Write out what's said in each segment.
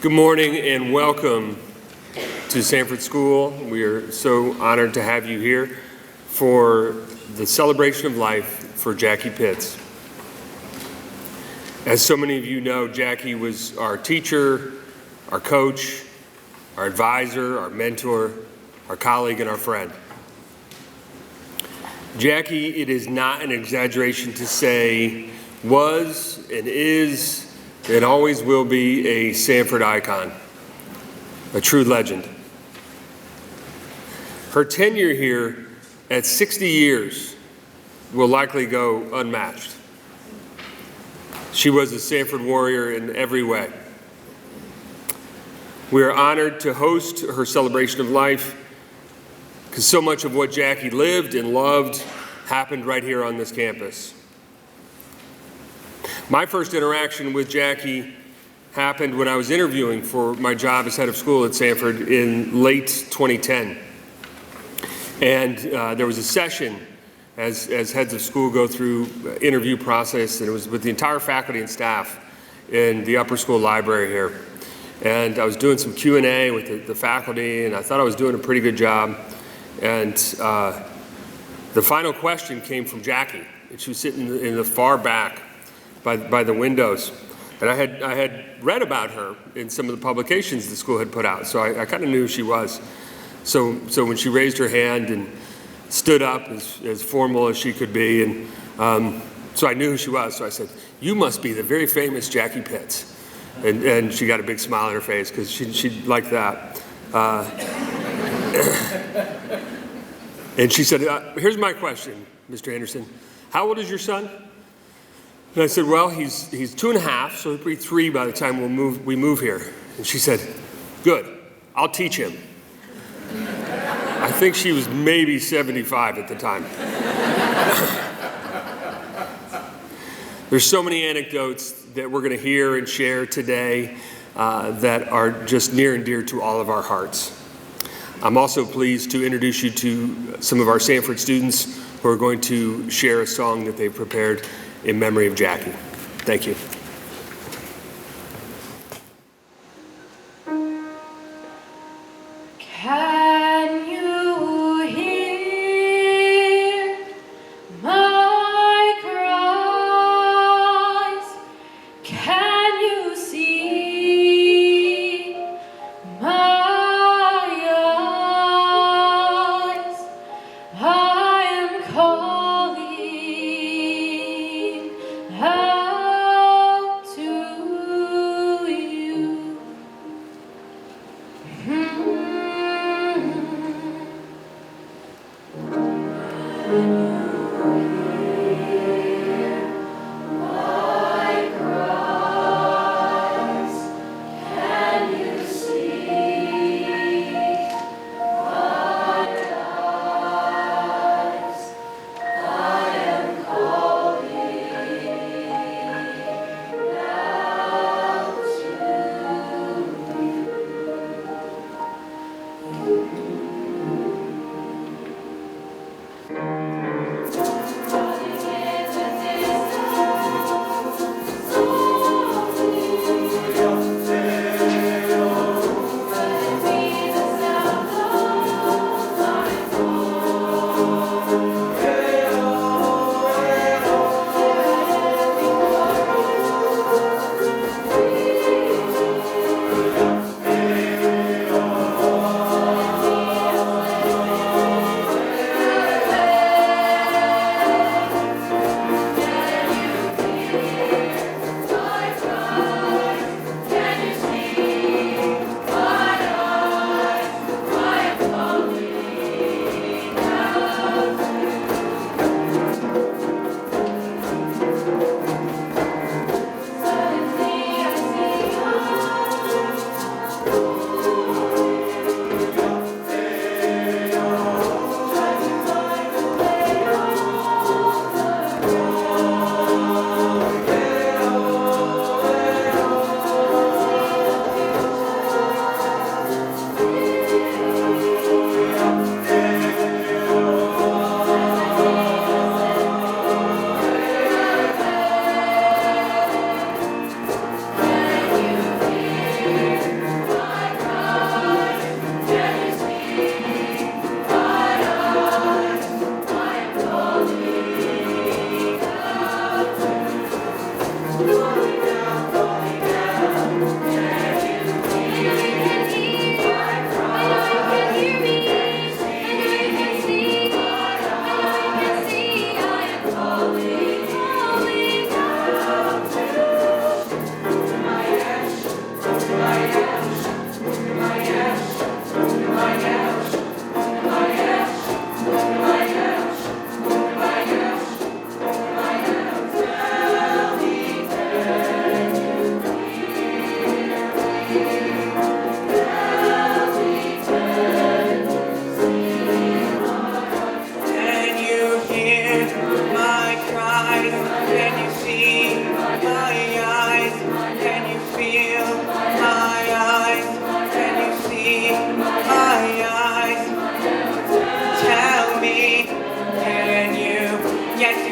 Good morning and welcome to Sanford School. We are so honored to have you here for the celebration of life for Jackie Pitts. As so many of you know, Jackie was our teacher, our coach, our advisor, our mentor, our colleague, and our friend. Jackie, it is not an exaggeration to say, was and is and always will be a Sanford icon, a true legend. Her tenure here at 60 years will likely go unmatched. She was a Sanford warrior in every way. We are honored to host her celebration of life because so much of what Jackie lived and loved happened right here on this campus. My first interaction with Jackie happened when I was interviewing for my job as head of school at Sanford in late 2010. And there was a session as heads of school go through interview process, and it was with the entire faculty and staff in the upper school library here. And I was doing some Q&A with the faculty, and I thought I was doing a pretty good job. And the final question came from Jackie, and she was sitting in the far back by the windows. And I had read about her in some of the publications the school had put out, so I kind of knew who she was. So when she raised her hand and stood up as formal as she could be, and so I knew who she was, so I said, "You must be the very famous Jackie Pitts." And she got a big smile on her face because she liked that. And she said, "Here's my question, Mr. Anderson. How old is your son?" And I said, "Well, he's 2.5, so he'll be 3 by the time we move here." And she said, "Good, I'll teach him." I think she was maybe 75 at the time. There's so many anecdotes that we're going to hear and share today that are just near and dear to all of our hearts. I'm also pleased to introduce you to some of our Sanford students who are going to share a song that they've prepared in memory of Jackie. Thank you. Can you hear my cries? Can you see my eyes? I am calling out to you.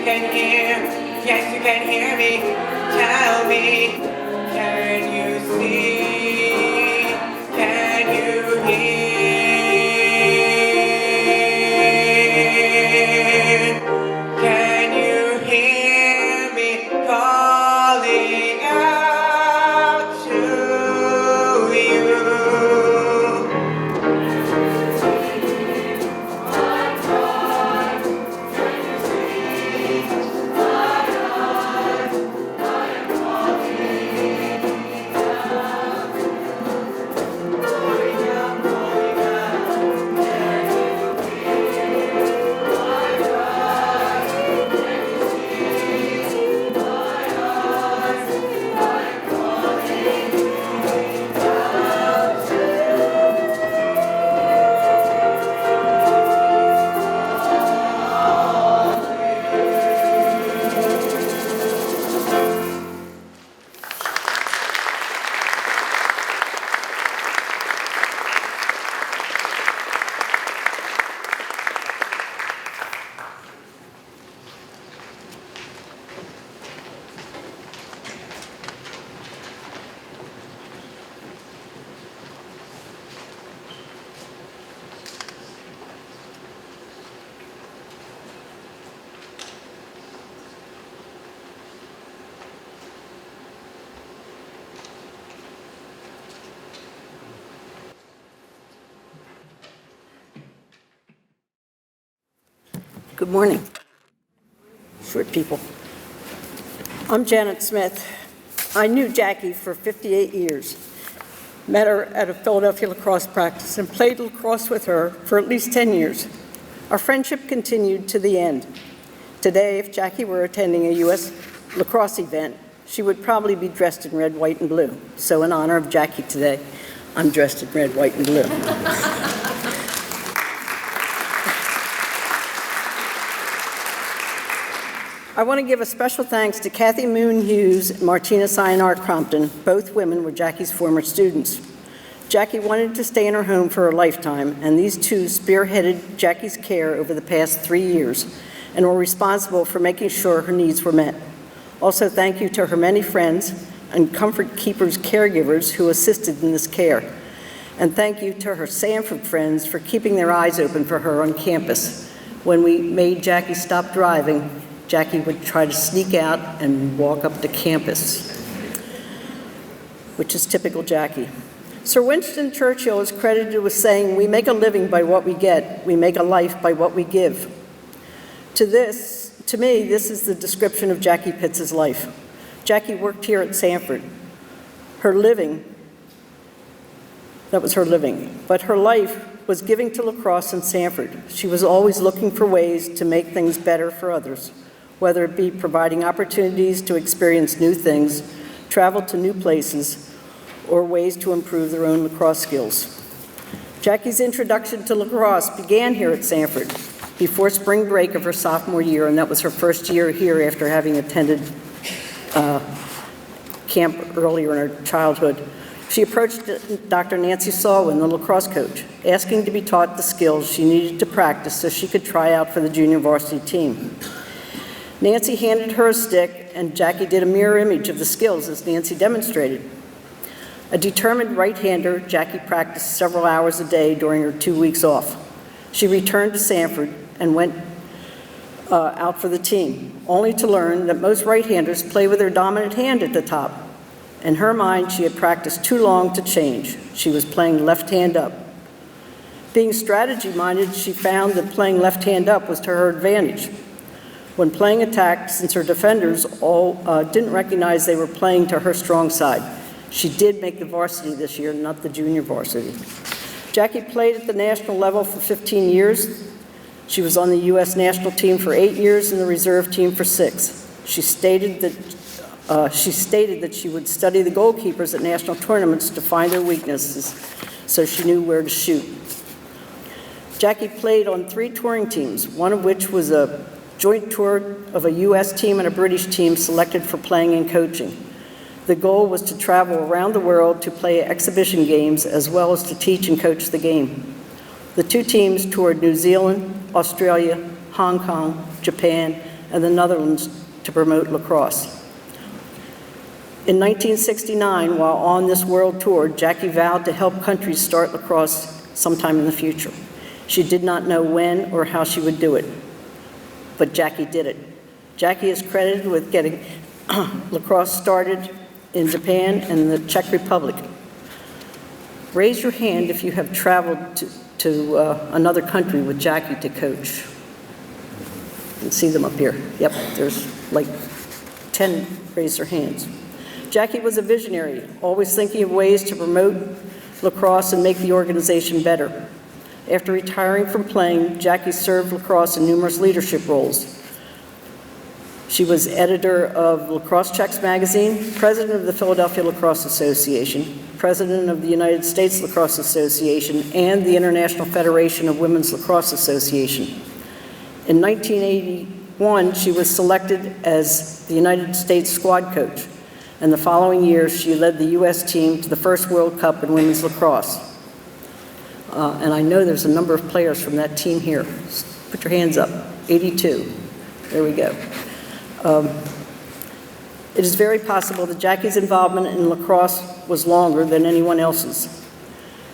can hear, yes, you can hear me. Tell me, can you see? Can you hear? Can you hear me calling out to you? Good morning, short people. I'm Janet Smith. I knew Jackie for 58 years, met her at a Philadelphia lacrosse practice, and played lacrosse with her for at least 10 years. Our friendship continued to the end. Today, if Jackie were attending a U.S. lacrosse event, she would probably be dressed in red, white, and blue. So in honor of Jackie today, I'm dressed in red, white, and blue. I want to give a special thanks to Kathy Moon Hughes and Martina Sayonara Crompton. Both women were Jackie's former students. Jackie wanted to stay in her home for a lifetime, and these two spearheaded Jackie's care over the past 3 years and were responsible for making sure her needs were met. Also, thank you to her many friends and Comfort Keepers caregivers who assisted in this care. And thank you to her Sanford friends for keeping their eyes open for her on campus. When we made Jackie stop driving, Jackie would try to sneak out and walk up to campus, which is typical Jackie. Sir Winston Churchill is credited with saying, "We make a living by what we get, we make a life by what we give." To me, this is the description of Jackie Pitts' life. Jackie worked here at Sanford. That was her living, but her life was giving to lacrosse in Sanford. She was always looking for ways to make things better for others, whether it be providing opportunities to experience new things, travel to new places, or ways to improve their own lacrosse skills. Jackie's introduction to lacrosse began here at Sanford before spring break of her sophomore year, and that was her first year here after having attended camp earlier in her childhood. She approached Dr. Nancy Salwin, the lacrosse coach, asking to be taught the skills she needed to practice so she could try out for the junior varsity team. Nancy handed her a stick, and Jackie did a mirror image of the skills as Nancy demonstrated. A determined right-hander, Jackie practiced several hours a day during her 2 weeks off. She returned to Sanford and went out for the team, only to learn that most right-handers play with their dominant hand at the top. In her mind, she had practiced too long to change. She was playing left hand up. Being strategy-minded, she found that playing left hand up was to her advantage. When playing attack, since her defenders all didn't recognize they were playing to her strong side, she did make the varsity this year, not the junior varsity. Jackie played at the national level for 15 years. She was on the U.S. national team for 8 years and the reserve team for 6. She stated that she would study the goalkeepers at national tournaments to find their weaknesses, so she knew where to shoot. Jackie played on 3 touring teams, one of which was a joint tour of a U.S. team and a British team selected for playing and coaching. The goal was to travel around the world to play exhibition games as well as to teach and coach the game. The 2 teams toured New Zealand, Australia, Hong Kong, Japan, and the Netherlands to promote lacrosse. In 1969, while on this world tour, Jackie vowed to help countries start lacrosse sometime in the future. She did not know when or how she would do it, but Jackie did it. Jackie is credited with getting lacrosse started in Japan and the Czech Republic. Raise your hand if you have traveled to another country with Jackie to coach. You can see them up here. Yep, there's like 10 raise their hands. Jackie was a visionary, always thinking of ways to promote lacrosse and make the organization better. After retiring from playing, Jackie served lacrosse in numerous leadership roles. She was editor of Lacrosse Checks magazine, president of the Philadelphia Lacrosse Association, president of the United States Lacrosse Association, and the International Federation of Women's Lacrosse Association. In 1981, she was selected as the United States squad coach, and the following year, she led the U.S. team to the first World Cup in women's lacrosse. And I know there's a number of players from that team here. Put your hands up. 82. There we go. It is very possible that Jackie's involvement in lacrosse was longer than anyone else's.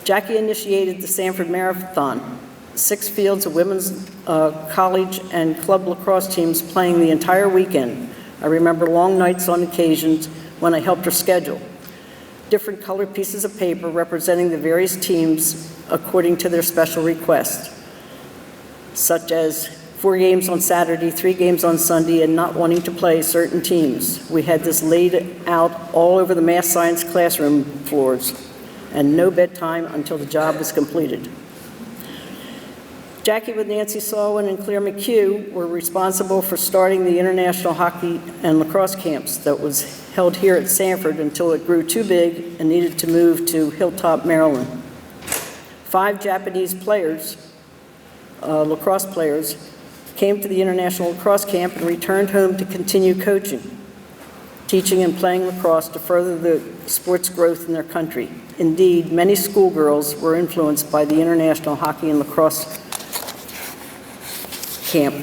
Jackie initiated the Sanford Marathon, 6 fields of women's college and club lacrosse teams playing the entire weekend. I remember long nights on occasions when I helped her schedule. Different colored pieces of paper representing the various teams according to their special request, such as 4 games on Saturday, 3 games on Sunday, and not wanting to play certain teams. We had this laid out all over the math science classroom floors, and no bedtime until the job was completed. Jackie with Nancy Salwin and Claire McHugh were responsible for starting the international hockey and lacrosse camps that was held here at Sanford until it grew too big and needed to move to Hilltop, Maryland. 5 Japanese players, lacrosse players, came to the international lacrosse camp and returned home to continue coaching, teaching and playing lacrosse to further the sport's growth in their country. Indeed, many schoolgirls were influenced by the international hockey and lacrosse camp,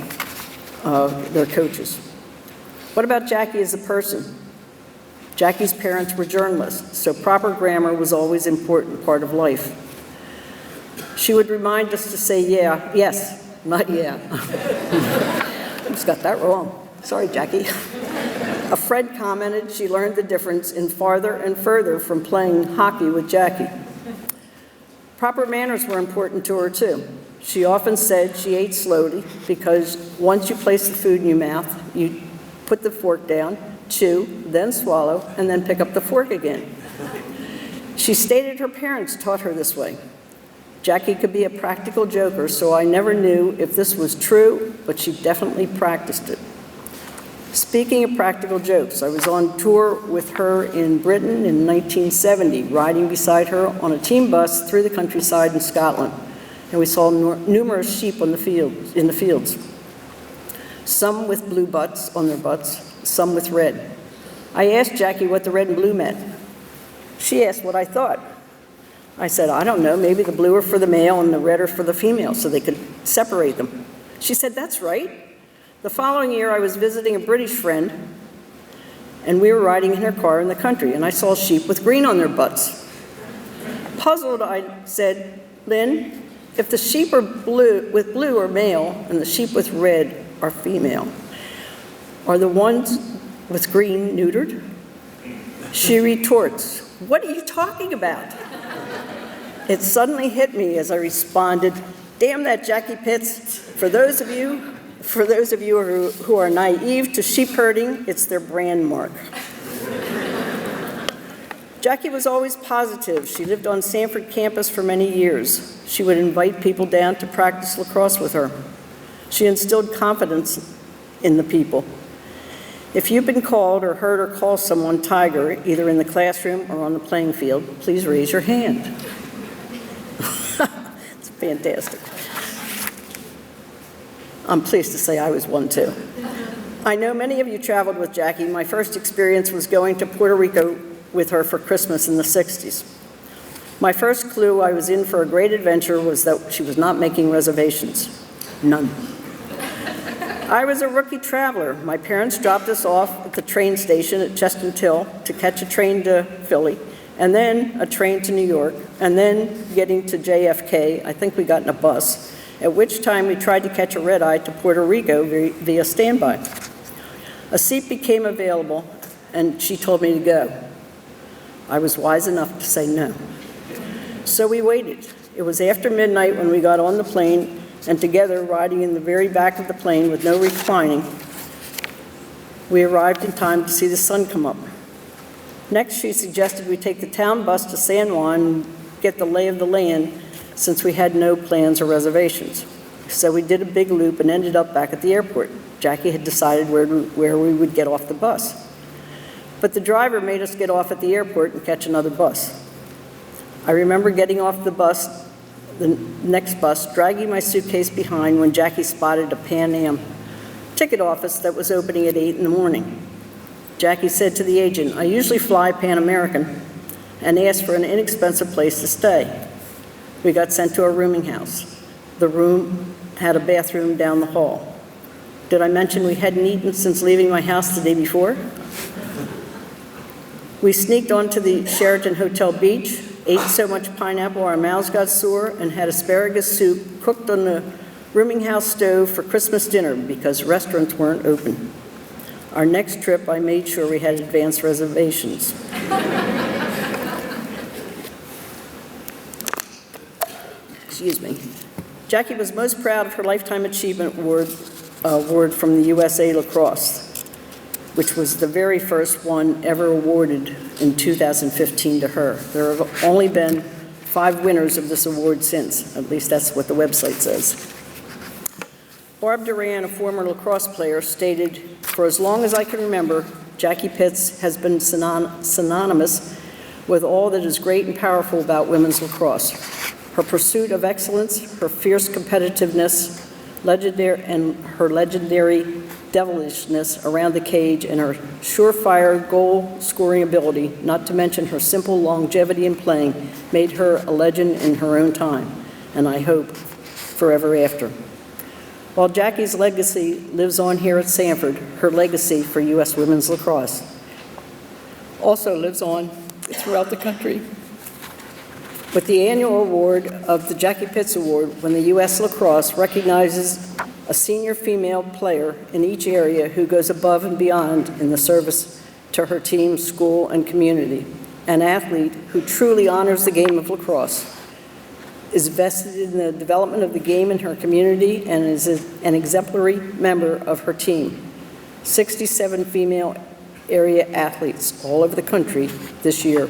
their coaches. What about Jackie as a person? Jackie's parents were journalists, so proper grammar was always an important part of life. She would remind us to say yeah, yes, not yeah. I just got that wrong. Sorry, Jackie. A friend commented she learned the difference in farther and further from playing hockey with Jackie. Proper manners were important to her, too. She often said she ate slowly because once you place the food in your mouth, you put the fork down, chew, then swallow, and then pick up the fork again. She stated her parents taught her this way. Jackie could be a practical joker, so I never knew if this was true, but she definitely practiced it. Speaking of practical jokes, I was on tour with her in Britain in 1970, riding beside her on a team bus through the countryside in Scotland, and we saw numerous sheep in the fields. Some with blue butts on their butts, some with red. I asked Jackie what the red and blue meant. She asked what I thought. I said, I don't know, maybe the blue are for the male and the red are for the female, so they could separate them. She said, that's right. The following year, I was visiting a British friend, and we were riding in her car in the country, and I saw sheep with green on their butts. Puzzled, I said, Lynn, if the sheep are with blue are male and the sheep with red are female, are the ones with green neutered? She retorts, what are you talking about? It suddenly hit me as I responded, damn that Jackie Pitts. For those of you who are naive to sheep herding, it's their brand mark. Jackie was always positive. She lived on Sanford campus for many years. She would invite people down to practice lacrosse with her. She instilled confidence in the people. If you've been called or heard her call someone tiger, either in the classroom or on the playing field, please raise your hand. It's fantastic. I'm pleased to say I was one too. I know many of you traveled with Jackie. My first experience was going to Puerto Rico with her for Christmas in the 60s. My first clue I was in for a great adventure was that she was not making reservations. None. I was a rookie traveler. My parents dropped us off at the train station at Cheston Hill to catch a train to Philly, and then a train to New York, and then getting to JFK, I think we got in a bus, at which time we tried to catch a red-eye to Puerto Rico via standby. A seat became available, and she told me to go. I was wise enough to say no. So we waited. It was after midnight when we got on the plane, and together, riding in the very back of the plane with no reclining, we arrived in time to see the sun come up. Next, she suggested we take the town bus to San Juan and get the lay of the land, since we had no plans or reservations. So we did a big loop and ended up back at the airport. Jackie had decided where we would get off the bus. But the driver made us get off at the airport and catch another bus. I remember getting off the next bus, dragging my suitcase behind when Jackie spotted a Pan Am ticket office that was opening at 8 in the morning. Jackie said to the agent, "I usually fly Pan American," and asked for an inexpensive place to stay. We got sent to a rooming house. The room had a bathroom down the hall. Did I mention we hadn't eaten since leaving my house the day before? We sneaked onto the Sheraton Hotel beach, ate so much pineapple our mouths got sore, and had asparagus soup cooked on the rooming house stove for Christmas dinner because restaurants weren't open. Our next trip, I made sure we had advance reservations. Excuse me. Jackie was most proud of her Lifetime Achievement Award from the USA Lacrosse, which was the very first one ever awarded in 2015 to her. There have only been 5 winners of this award since. At least that's what the website says. Barb Duran, a former lacrosse player, stated, "For as long as I can remember, Jackie Pitts has been synonymous with all that is great and powerful about women's lacrosse. Her pursuit of excellence, her fierce competitiveness, her legendary devilishness around the cage, and her surefire goal-scoring ability, not to mention her simple longevity in playing, made her a legend in her own time, and I hope forever after." While Jackie's legacy lives on here at Sanford, her legacy for U.S. women's lacrosse also lives on throughout the country. With the annual award of the Jackie Pitts Award, when the U.S. Lacrosse recognizes a senior female player in each area who goes above and beyond in the service to her team, school, and community, an athlete who truly honors the game of lacrosse, is vested in the development of the game in her community, and is an exemplary member of her team. 67 female area athletes all over the country this year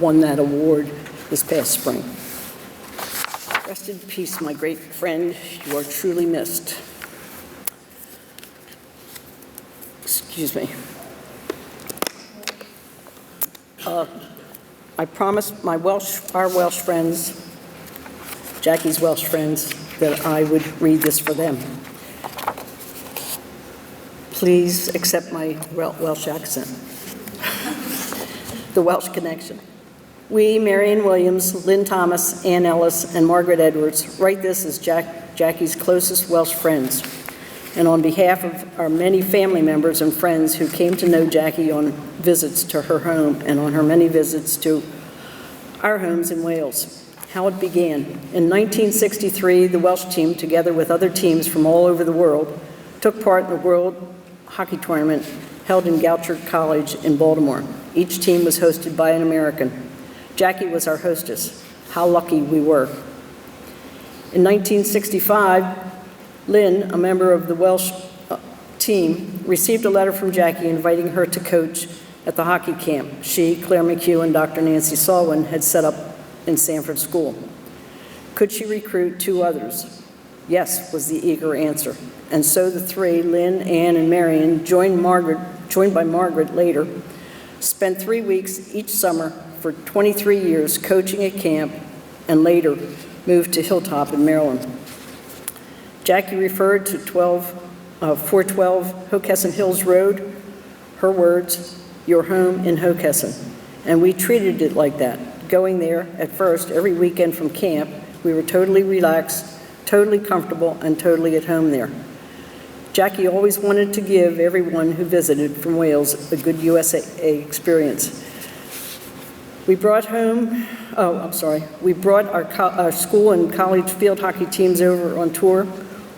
won that award this past spring. Rest in peace, my great friend. You are truly missed. Excuse me. I promised our Welsh friends, Jackie's Welsh friends, that I would read this for them. Please accept my Welsh accent. The Welsh connection. We, Marion Williams, Lynn Thomas, Ann Ellis, and Margaret Edwards, write this as Jackie's closest Welsh friends, and on behalf of our many family members and friends who came to know Jackie on visits to her home and on her many visits to our homes in Wales. How it began. In 1963, the Welsh team, together with other teams from all over the world, took part in the World Hockey Tournament held in Goucher College in Baltimore. Each team was hosted by an American. Jackie was our hostess. How lucky we were. In 1965, Lynn, a member of the Welsh team, received a letter from Jackie inviting her to coach at the hockey camp she, Claire McHugh, and Dr. Nancy Salwin had set up in Sanford School. Could she recruit 2 others? Yes, was the eager answer. And so the 3, Lynn, Ann, and Marion, joined by Margaret later, spent 3 weeks each summer for 23 years coaching at camp, and later moved to Hilltop in Maryland. Jackie referred to 412 Hockessin Hills Road, her words, "Your home in Hockessin," and we treated it like that. Going there at first every weekend from camp, we were totally relaxed, totally comfortable, and totally at home there. Jackie always wanted to give everyone who visited from Wales a good USA experience. We brought our school and college field hockey teams over on tour,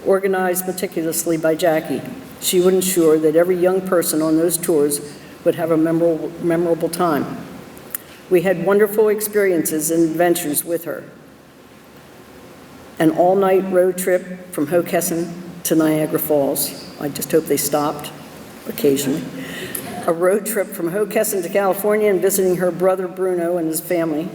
organized meticulously by Jackie. She would ensure that every young person on those tours would have a memorable time. We had wonderful experiences and adventures with her. An all-night road trip from Hockessin to Niagara Falls. I just hope they stopped occasionally. A road trip from Hockessin to California and visiting her brother Bruno and his family,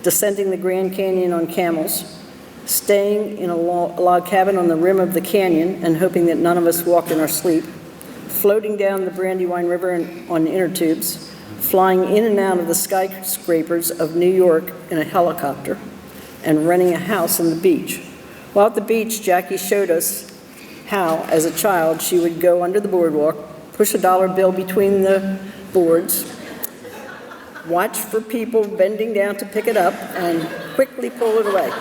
descending the Grand Canyon on camels, staying in a log cabin on the rim of the canyon and hoping that none of us walked in our sleep, floating down the Brandywine River on inner tubes, flying in and out of the skyscrapers of New York in a helicopter, and renting a house on the beach. While at the beach, Jackie showed us how, as a child, she would go under the boardwalk, push a dollar bill between the boards, watch for people bending down to pick it up, and quickly pull it away.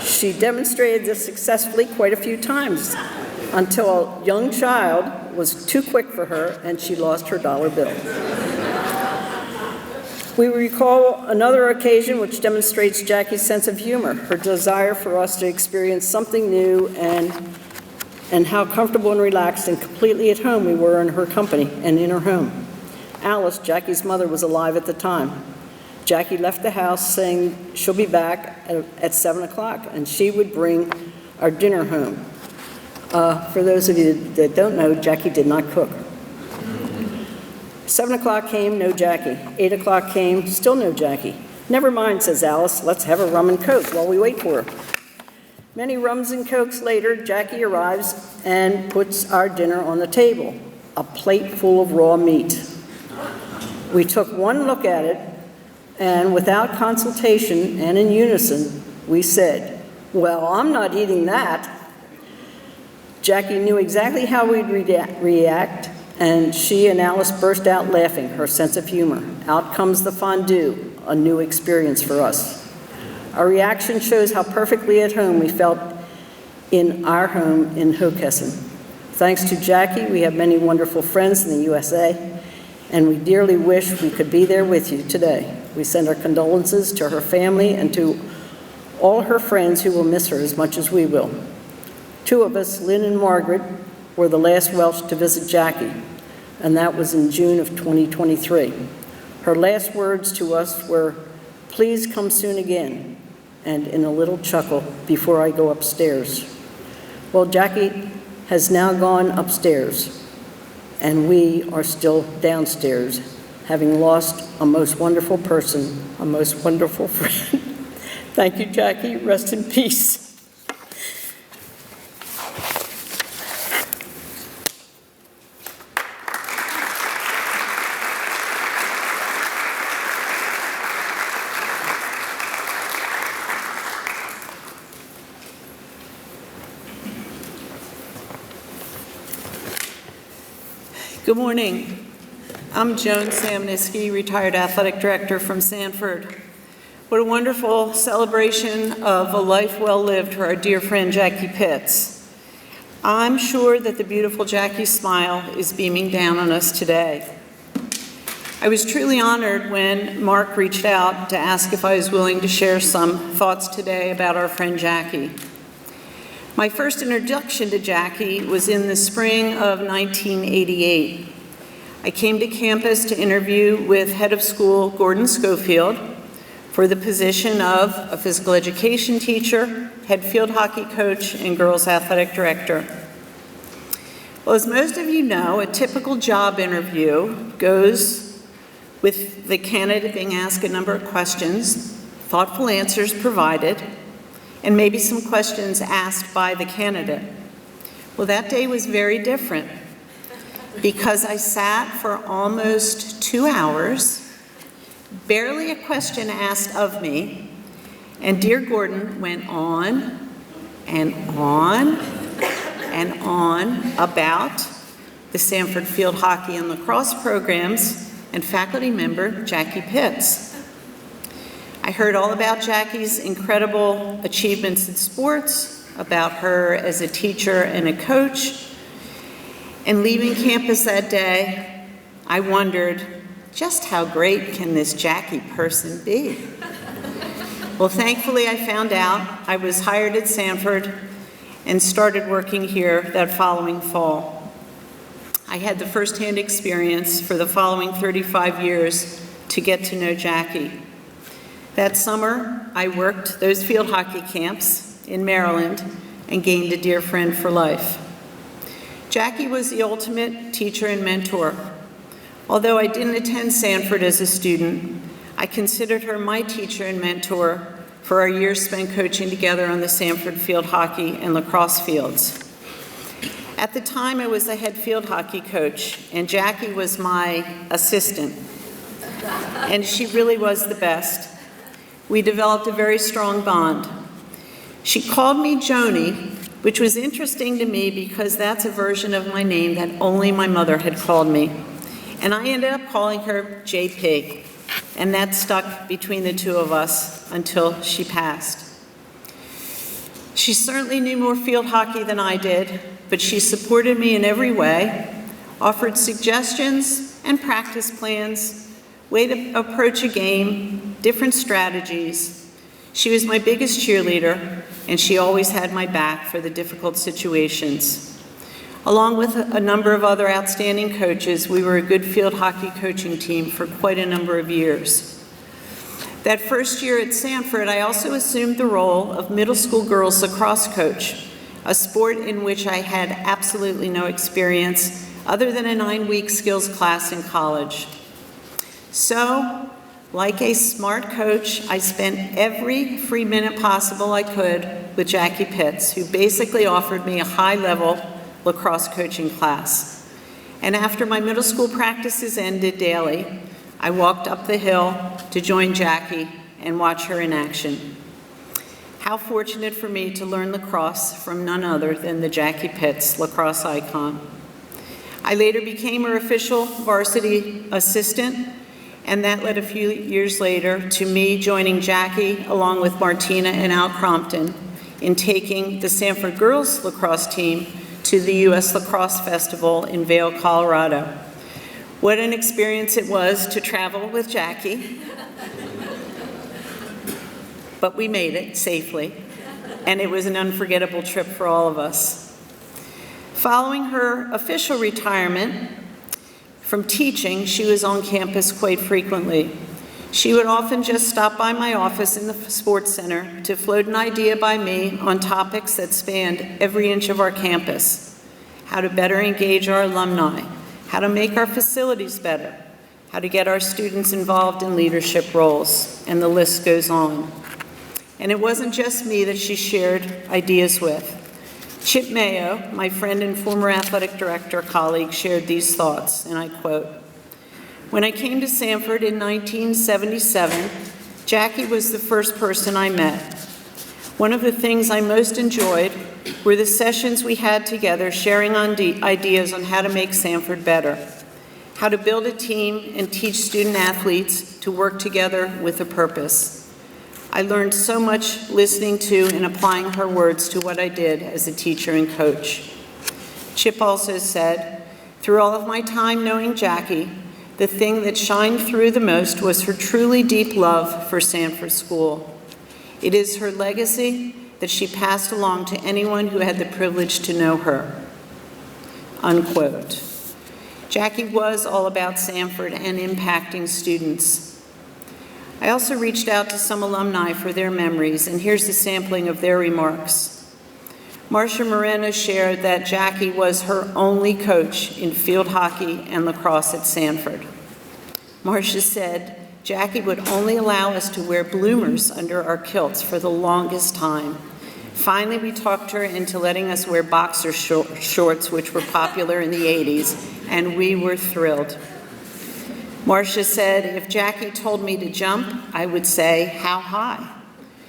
She demonstrated this successfully quite a few times until a young child was too quick for her and she lost her dollar bill. We recall another occasion which demonstrates Jackie's sense of humor, her desire for us to experience something new, and how comfortable and relaxed and completely at home we were in her company and in her home. Alice, Jackie's mother, was alive at the time. Jackie left the house saying she'll be back at 7 o'clock, and she would bring our dinner home. For those of you that don't know, Jackie did not cook. 7 o'clock came, no Jackie. 8 o'clock came, still no Jackie. Never mind, says Alice, let's have a rum and coke while we wait for her. Many rums and cokes later, Jackie arrives and puts our dinner on the table, a plate full of raw meat. We took one look at it, and without consultation and in unison, we said, well, I'm not eating that. Jackie knew exactly how we'd react, and she and Alice burst out laughing, her sense of humor. Out comes the fondue, a new experience for us. Our reaction shows how perfectly at home we felt in our home in Hockessin. Thanks to Jackie, we have many wonderful friends in the USA, and we dearly wish we could be there with you today. We send our condolences to her family and to all her friends who will miss her as much as we will. Two of us, Lynn and Margaret, were the last Welsh to visit Jackie, and that was in June of 2023. Her last words to us were, "Please come soon again," and in a little chuckle, "before I go upstairs." Well, Jackie has now gone upstairs, and we are still downstairs, having lost a most wonderful person, a most wonderful friend. Thank you, Jackie. Rest in peace. Good morning. I'm Joan Samonisky, retired athletic director from Sanford. What a wonderful celebration of a life well lived for our dear friend Jackie Pitts. I'm sure that the beautiful Jackie's smile is beaming down on us today. I was truly honored when Mark reached out to ask if I was willing to share some thoughts today about our friend Jackie. My first introduction to Jackie was in the spring of 1988. I came to campus to interview with head of school Gordon Schofield for the position of a physical education teacher, head field hockey coach, and girls athletic director. Well, as most of you know, a typical job interview goes with the candidate being asked a number of questions, thoughtful answers provided, and maybe some questions asked by the candidate. Well, that day was very different because I sat for almost 2 hours, barely a question asked of me, and dear Gordon went on and on and on about the Sanford field hockey and lacrosse programs and faculty member Jackie Pitts. I heard all about Jackie's incredible achievements in sports, about her as a teacher and a coach. And leaving campus that day, I wondered, just how great can this Jackie person be? Well, thankfully I found out. I was hired at Sanford and started working here that following fall. I had the firsthand experience for the following 35 years to get to know Jackie. That summer, I worked those field hockey camps in Maryland and gained a dear friend for life. Jackie was the ultimate teacher and mentor. Although I didn't attend Sanford as a student, I considered her my teacher and mentor for our years spent coaching together on the Sanford field hockey and lacrosse fields. At the time, I was the head field hockey coach, and Jackie was my assistant. And she really was the best. We developed a very strong bond. She called me Jody, which was interesting to me because that's a version of my name that only my mother had called me. And I ended up calling her JP, and that stuck between the two of us until she passed. She certainly knew more field hockey than I did, but she supported me in every way, offered suggestions and practice plans, way to approach a game, different strategies. She was my biggest cheerleader, and she always had my back for the difficult situations. Along with a number of other outstanding coaches, we were a good field hockey coaching team for quite a number of years. That first year at Sanford, I also assumed the role of middle school girls lacrosse coach, a sport in which I had absolutely no experience other than a 9-week skills class in college. So, like a smart coach, I spent every free minute possible I could with Jackie Pitts, who basically offered me a high-level lacrosse coaching class. And after my middle school practices ended daily, I walked up the hill to join Jackie and watch her in action. How fortunate for me to learn lacrosse from none other than the Jackie Pitts lacrosse icon. I later became her official varsity assistant, and that led a few years later to me joining Jackie along with Martina and Al Crompton in taking the Sanford girls lacrosse team to the U.S. Lacrosse Festival in Vail, Colorado. What an experience it was to travel with Jackie. But we made it safely, and it was an unforgettable trip for all of us. Following her official retirement from teaching, she was on campus quite frequently. She would often just stop by my office in the sports center to float an idea by me on topics that spanned every inch of our campus: how to better engage our alumni, how to make our facilities better, how to get our students involved in leadership roles, and the list goes on. And it wasn't just me that she shared ideas with. Chip Mayo, my friend and former athletic director colleague, shared these thoughts, and I quote, "When I came to Sanford in 1977, Jackie was the first person I met. One of the things I most enjoyed were the sessions we had together sharing ideas on how to make Sanford better, how to build a team and teach student athletes to work together with a purpose. I learned so much listening to and applying her words to what I did as a teacher and coach." Chip also said, "Through all of my time knowing Jackie, the thing that shined through the most was her truly deep love for Sanford School. It is her legacy that she passed along to anyone who had the privilege to know her." Unquote. Jackie was all about Sanford and impacting students. I also reached out to some alumni for their memories, and here's a sampling of their remarks. Marcia Moreno shared that Jackie was her only coach in field hockey and lacrosse at Sanford. Marcia said, "Jackie would only allow us to wear bloomers under our kilts for the longest time. Finally, we talked her into letting us wear boxer shorts, which were popular in the 80s, and we were thrilled." Marcia said, "If Jackie told me to jump, I would say, 'How high?'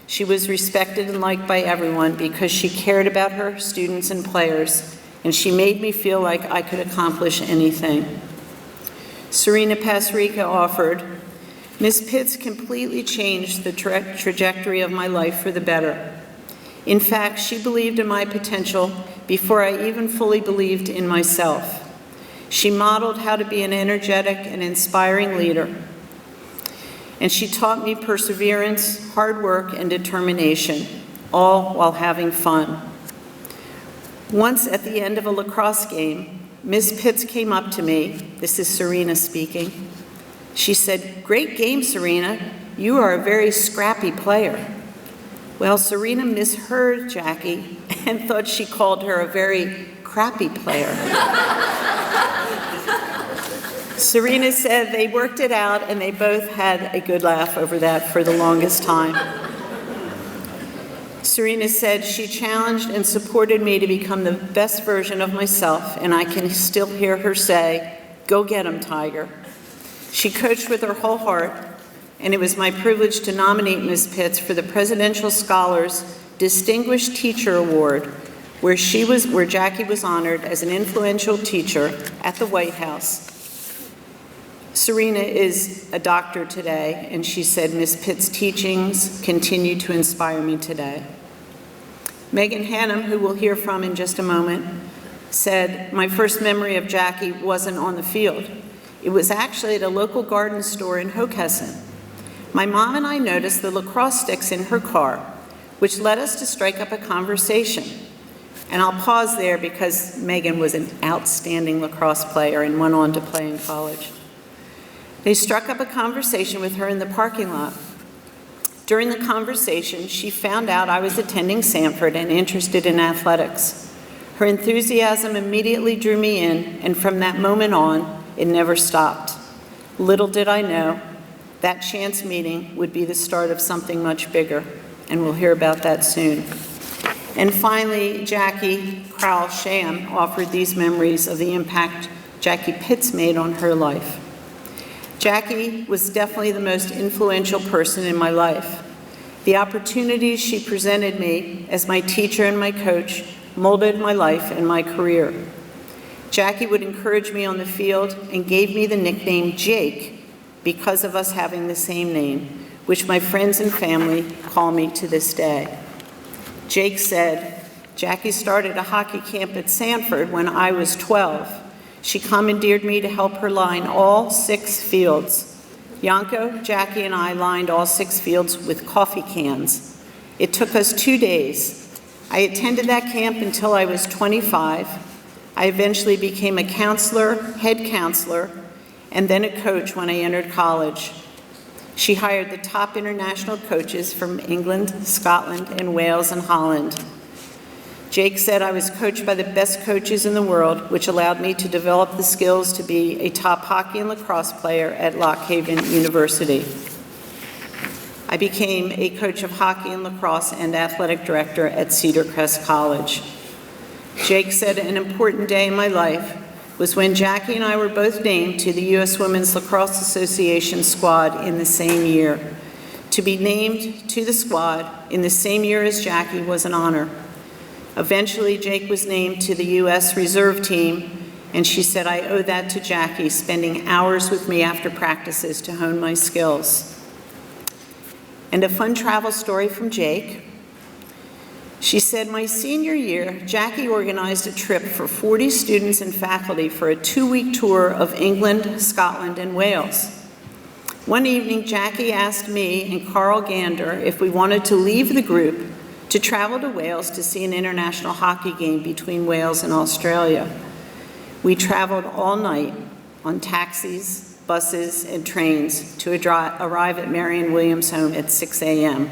She was respected and liked by everyone because she cared about her students and players, and she made me feel like I could accomplish anything." Serena Pasrica offered, "Miss Pitts completely changed the trajectory of my life for the better. In fact, she believed in my potential before I even fully believed in myself. She modeled how to be an energetic and inspiring leader. And she taught me perseverance, hard work, and determination, all while having fun. Once at the end of a lacrosse game, Ms. Pitts came up to me. This is Serena speaking. She said, "Great game, Serena. You are a very scrappy player." Well, Serena misheard Jackie and thought she called her a very crappy player. Serena said they worked it out and they both had a good laugh over that for the longest time. Serena said she challenged and supported me to become the best version of myself, and I can still hear her say, "Go get 'em, Tiger." She coached with her whole heart, and it was my privilege to nominate Ms. Pitts for the Presidential Scholars Distinguished Teacher Award, where Jackie was honored as an influential teacher at the White House. Serena is a doctor today, and she said Ms. Pitt's teachings continue to inspire me today. Meghan Hannum, who we'll hear from in just a moment, said, "My first memory of Jackie wasn't on the field. It was actually at a local garden store in Hockessin. My mom and I noticed the lacrosse sticks in her car, which led us to strike up a conversation." And I'll pause there because Meghan was an outstanding lacrosse player and went on to play in college. They struck up a conversation with her in the parking lot. During the conversation, she found out I was attending Sanford and interested in athletics. Her enthusiasm immediately drew me in, and from that moment on, it never stopped. Little did I know that chance meeting would be the start of something much bigger, and we'll hear about that soon. And finally, Jackie Crowell-Sham offered these memories of the impact Jackie Pitts made on her life. Jackie was definitely the most influential person in my life. The opportunities she presented me as my teacher and my coach molded my life and my career. Jackie would encourage me on the field and gave me the nickname Jake because of us having the same name, which my friends and family call me to this day. Jake said, "Jackie started a hockey camp at Sanford when I was 12. She commandeered me to help her line all 6 fields. Yanko, Jackie, and I lined all 6 fields with coffee cans. It took us 2 days. I attended that camp until I was 25. I eventually became a counselor, head counselor, and then a coach when I entered college. She hired the top international coaches from England, Scotland, and Wales and Holland. Jake said I was coached by the best coaches in the world, which allowed me to develop the skills to be a top hockey and lacrosse player at Lock Haven University. I became a coach of hockey and lacrosse and athletic director at Cedar Crest College. Jake said an important day in my life was when Jackie and I were both named to the U.S. Women's Lacrosse Association squad in the same year. To be named to the squad in the same year as Jackie was an honor. Eventually, Jake was named to the U.S. reserve team, and she said, "I owe that to Jackie, spending hours with me after practices to hone my skills." And a fun travel story from Jake. She said, "My senior year, Jackie organized a trip for 40 students and faculty for a 2-week tour of England, Scotland, and Wales. One evening, Jackie asked me and Carl Gander if we wanted to leave the group to travel to Wales to see an international hockey game between Wales and Australia. We traveled all night on taxis, buses, and trains to arrive at Marion Williams' home at 6 a.m.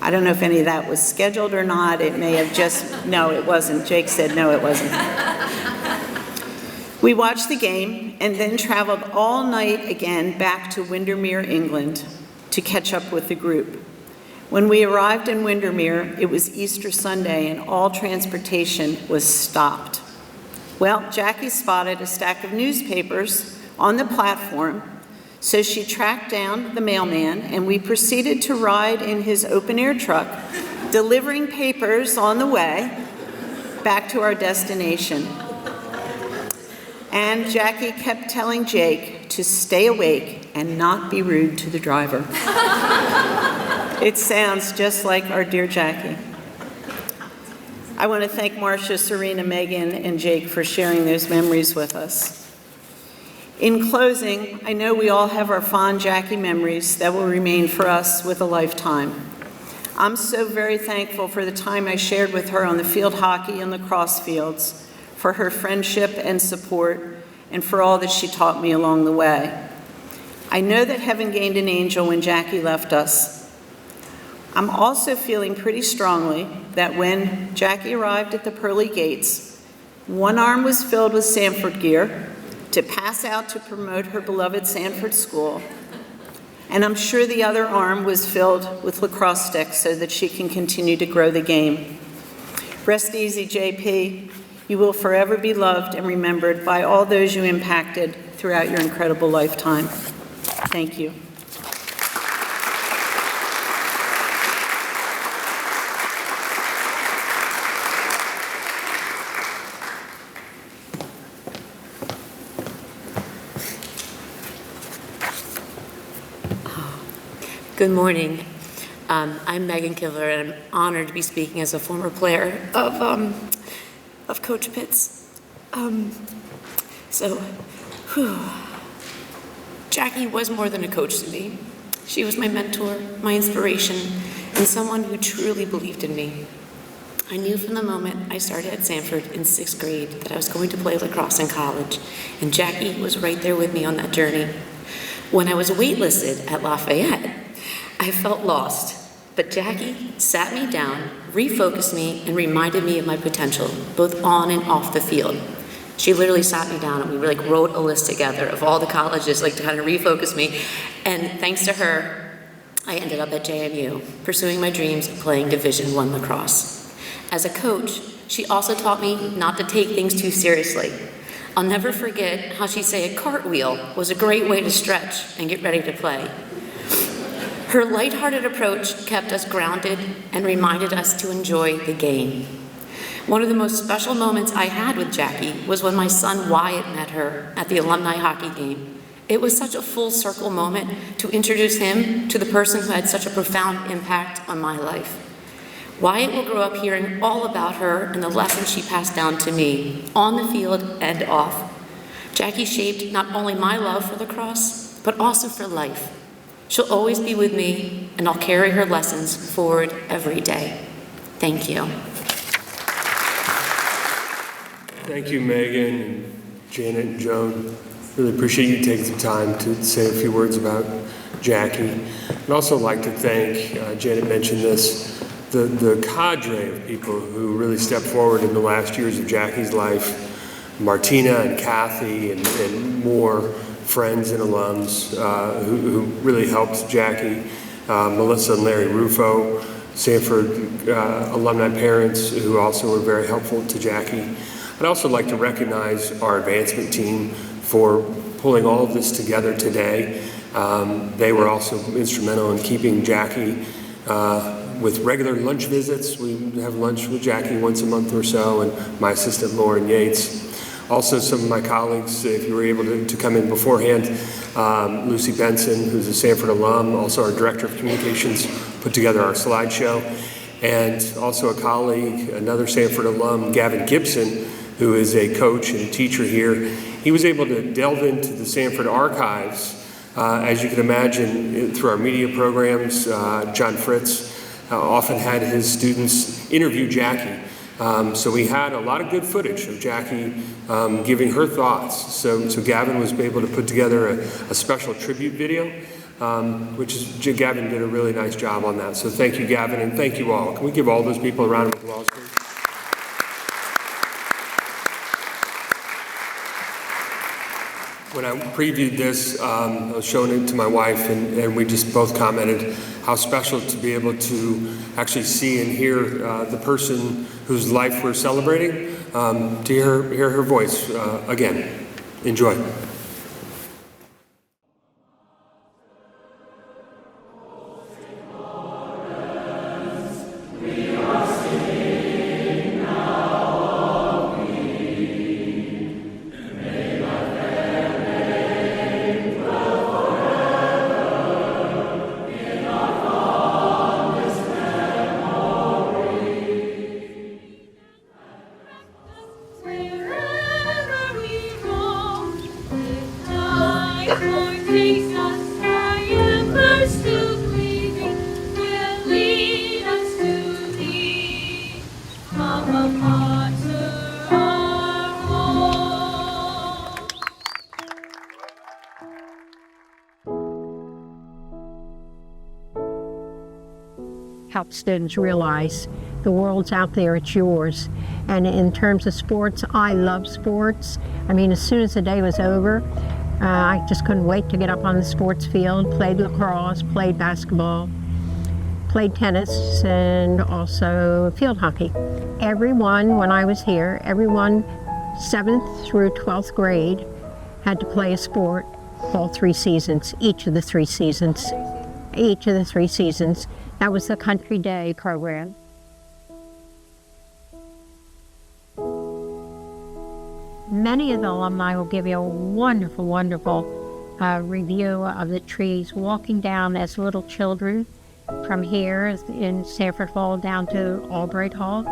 I don't know if any of that was scheduled or not. It may have just, no, it wasn't. Jake said, no, it wasn't. We watched the game and then traveled all night again back to Windermere, England, to catch up with the group. When we arrived in Windermere, it was Easter Sunday and all transportation was stopped. Well, Jackie spotted a stack of newspapers on the platform, so she tracked down the mailman and we proceeded to ride in his open-air truck, delivering papers on the way back to our destination. And Jackie kept telling Jake to stay awake and not be rude to the driver. It sounds just like our dear Jackie. I want to thank Marcia, Serena, Meghan, and Jake for sharing those memories with us. In closing, I know we all have our fond Jackie memories that will remain for us with a lifetime. I'm so very thankful for the time I shared with her on the field hockey and lacrosse fields, for her friendship and support, and for all that she taught me along the way. I know that heaven gained an angel when Jackie left us. I'm also feeling pretty strongly that when Jackie arrived at the pearly gates, one arm was filled with Sanford gear to pass out to promote her beloved Sanford school, and I'm sure the other arm was filled with lacrosse sticks so that she can continue to grow the game. Rest easy, JP. You will forever be loved and remembered by all those you impacted throughout your incredible lifetime. Thank you. Good morning. I'm Meghan Kivler, and I'm honored to be speaking as a former player of Coach Pitt's. Jackie was more than a coach to me. She was my mentor, my inspiration, and someone who truly believed in me. I knew from the moment I started at Sanford in 6th grade that I was going to play lacrosse in college, and Jackie was right there with me on that journey. When I was waitlisted at Lafayette, I felt lost, but Jackie sat me down, refocused me, and reminded me of my potential, both on and off the field. She literally sat me down and we wrote a list together of all the colleges to kind of refocus me. And thanks to her, I ended up at JMU, pursuing my dreams of playing Division I lacrosse. As a coach, she also taught me not to take things too seriously. I'll never forget how she'd say a cartwheel was a great way to stretch and get ready to play. Her lighthearted approach kept us grounded and reminded us to enjoy the game. One of the most special moments I had with Jackie was when my son Wyatt met her at the alumni hockey game. It was such a full circle moment to introduce him to the person who had such a profound impact on my life. Wyatt will grow up hearing all about her and the lessons she passed down to me, on the field and off. Jackie shaped not only my love for lacrosse, but also for life. She'll always be with me, and I'll carry her lessons forward every day. Thank you. Thank you, Meghan and Janet and Joan. Really appreciate you taking some time to say a few words about Jackie. I'd also like to thank, Janet mentioned this, the cadre of people who really stepped forward in the last years of Jackie's life. Martina and Kathy and more friends and alums who really helped Jackie. Melissa and Larry Rufo, Sanford alumni parents who also were very helpful to Jackie. I'd also like to recognize our advancement team for pulling all of this together today. They were also instrumental in keeping Jackie with regular lunch visits. We have lunch with Jackie once a month or so, and my assistant Lauren Yates. Also, some of my colleagues, if you were able to come in beforehand, Lucy Benson, who's a Sanford alum, also our Director of Communications, put together our slideshow. And also a colleague, another Sanford alum, Gavin Gibson, who is a coach and teacher here. He was able to delve into the Sanford archives. As you can imagine, through our media programs, John Fritz often had his students interview Jackie. So we had a lot of good footage of Jackie giving her thoughts. So Gavin was able to put together a special tribute video, Gavin did a really nice job on that. So thank you, Gavin, and thank you all. Can we give all those people a round of applause, please? When I previewed this, I was showing it to my wife, and we just both commented how special to be able to actually see and hear the person whose life we're celebrating, to hear her voice again. Enjoy. help students realize the world's out there, it's yours. And in terms of sports, I love sports. I mean, as soon as the day was over, I just couldn't wait to get up on the sports field, played lacrosse, played basketball, played tennis, and also field hockey. Everyone, when I was here, everyone 7th through 12th grade had to play a sport all 3 seasons, each of the 3 seasons. Each of the 3 seasons. That was the Country Day program. Many of the alumni will give you a wonderful, wonderful review of the trees, walking down as little children from here in Sanford Hall down to Albright Hall.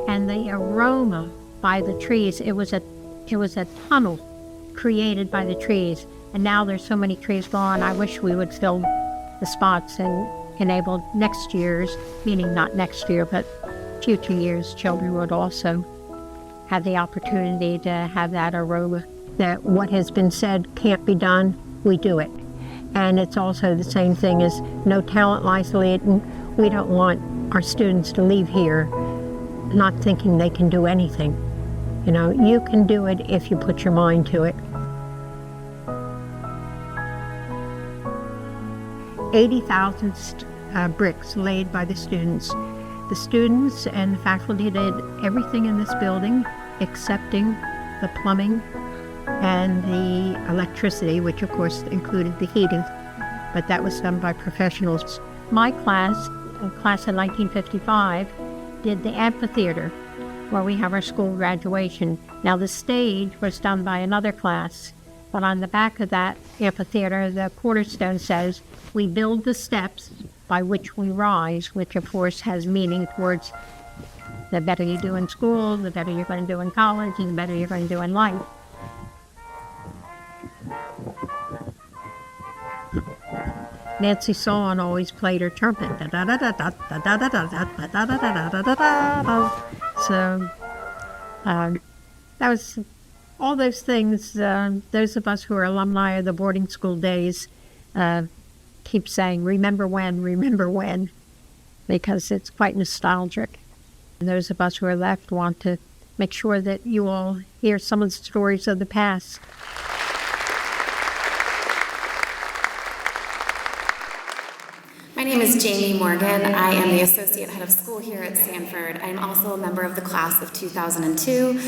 And the aroma by the trees, it was a tunnel created by the trees. And now there's so many trees gone, I wish we would fill the spots and enable next year's, meaning not next year, but future years, children would also have the opportunity to have that aroma, that what has been said can't be done, we do it. And it's also the same thing as no talent isolating. We don't want our students to leave here not thinking they can do anything. You know, you can do it if you put your mind to it. 80,000 bricks laid by the students. The students and the faculty did everything in this building excepting the plumbing and the electricity, which of course included the heating, but that was done by professionals. My class of 1955, did the amphitheater where we have our school graduation. Now the stage was done by another class, but on the back of that amphitheater, the cornerstone says, "We build the steps by which we rise," which of course has meaning towards the better you do in school, the better you're going to do in college, and the better you're going to do in life. Nancy Sawn always played her trumpet. So that was all those things. Those of us who are alumni of the boarding school days keep saying, remember when, because it's quite nostalgic. And those of us who are left want to make sure that you all hear some of the stories of the past. My name is Jaime Morgan. I am the Associate Head of School here at Sanford. I'm also a member of the class of 2002.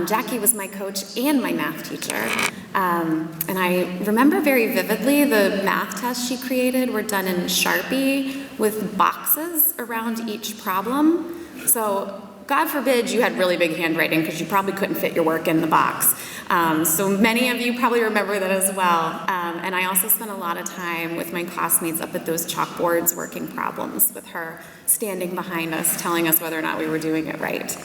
Jackie was my coach and my math teacher. And I remember very vividly the math tests she created were done in Sharpie with boxes around each problem. So God forbid you had really big handwriting because you probably couldn't fit your work in the box. So many of you probably remember that as well. And I also spent a lot of time with my classmates up at those chalkboards working problems with her standing behind us, telling us whether or not we were doing it right.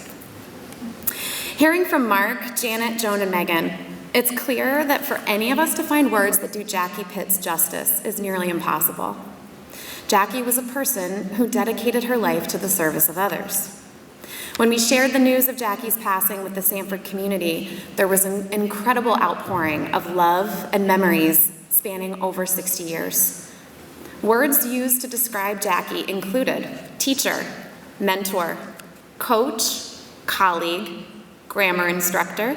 Hearing from Mark, Janet, Joan, and Meghan, it's clear that for any of us to find words that do Jackie Pitt's justice is nearly impossible. Jackie was a person who dedicated her life to the service of others. When we shared the news of Jackie's passing with the Sanford community, there was an incredible outpouring of love and memories spanning over 60 years. Words used to describe Jackie included teacher, mentor, coach, colleague, grammar instructor,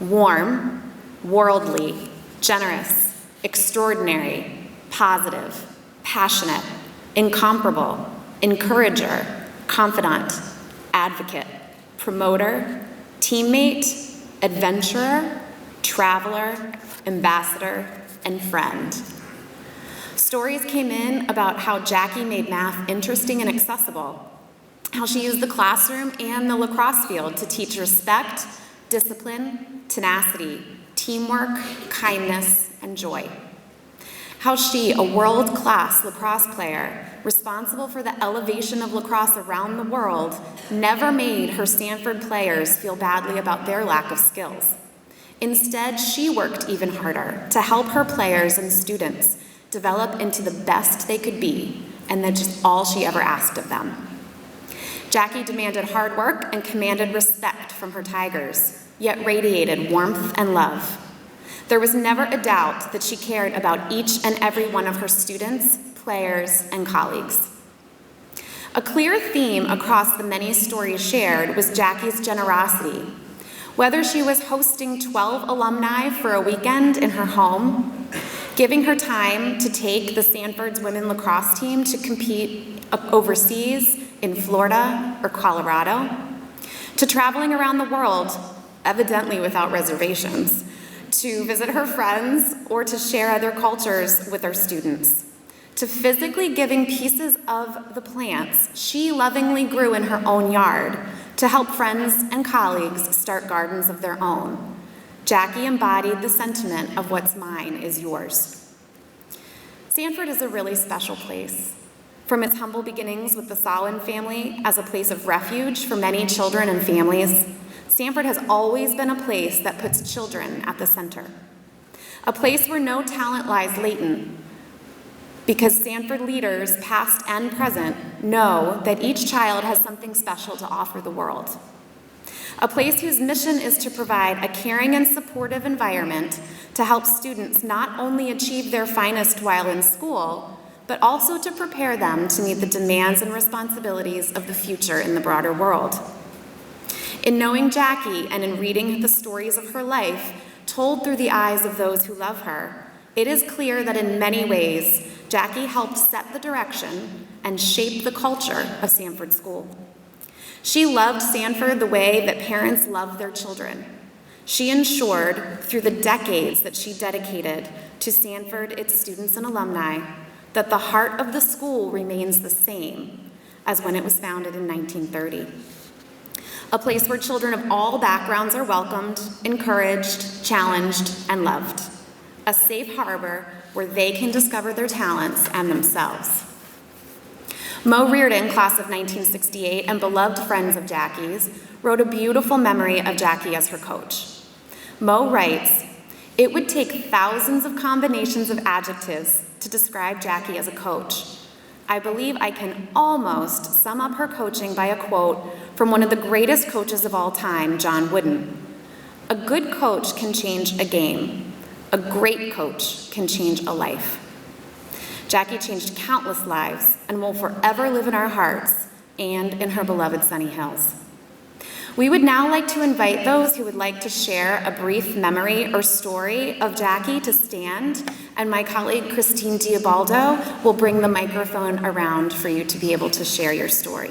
warm, worldly, generous, extraordinary, positive, passionate, incomparable, encourager, confidant, advocate, promoter, teammate, adventurer, traveler, ambassador, and friend. Stories came in about how Jackie made math interesting and accessible, how she used the classroom and the lacrosse field to teach respect, discipline, tenacity, teamwork, kindness, and joy. How she, a world-class lacrosse player, responsible for the elevation of lacrosse around the world, never made her Sanford players feel badly about their lack of skills. Instead, she worked even harder to help her players and students develop into the best they could be, and that's just all she ever asked of them. Jackie demanded hard work and commanded respect from her Tigers, yet radiated warmth and love. There was never a doubt that she cared about each and every one of her students, players, and colleagues. A clear theme across the many stories shared was Jackie's generosity. Whether she was hosting 12 alumni for a weekend in her home, giving her time to take the Sanford's women lacrosse team to compete overseas in Florida or Colorado, to traveling around the world, evidently without reservations, to visit her friends or to share other cultures with her students, to physically giving pieces of the plants she lovingly grew in her own yard to help friends and colleagues start gardens of their own. Jackie embodied the sentiment of what's mine is yours. Sanford is a really special place. From its humble beginnings with the Solon family as a place of refuge for many children and families, Sanford has always been a place that puts children at the center. A place where no talent lies latent, because Sanford leaders, past and present, know that each child has something special to offer the world. A place whose mission is to provide a caring and supportive environment to help students not only achieve their finest while in school, but also to prepare them to meet the demands and responsibilities of the future in the broader world. In knowing Jackie and in reading the stories of her life, told through the eyes of those who love her, it is clear that in many ways, Jackie helped set the direction and shape the culture of Sanford School. She loved Sanford the way that parents love their children. She ensured, through the decades that she dedicated to Sanford, its students and alumni, that the heart of the school remains the same as when it was founded in 1930. A place where children of all backgrounds are welcomed, encouraged, challenged, and loved. A safe harbor where they can discover their talents and themselves. Mo Reardon, class of 1968, and beloved friends of Jackie's, wrote a beautiful memory of Jackie as her coach. Mo writes, "It would take thousands of combinations of adjectives to describe Jackie as a coach. I believe I can almost sum up her coaching by a quote from one of the greatest coaches of all time, John Wooden. A good coach can change a game. A great coach can change a life." Jackie changed countless lives and will forever live in our hearts and in her beloved Sunny Hills. We would now like to invite those who would like to share a brief memory or story of Jackie to stand, and my colleague Christine Diabaldo will bring the microphone around for you to be able to share your story.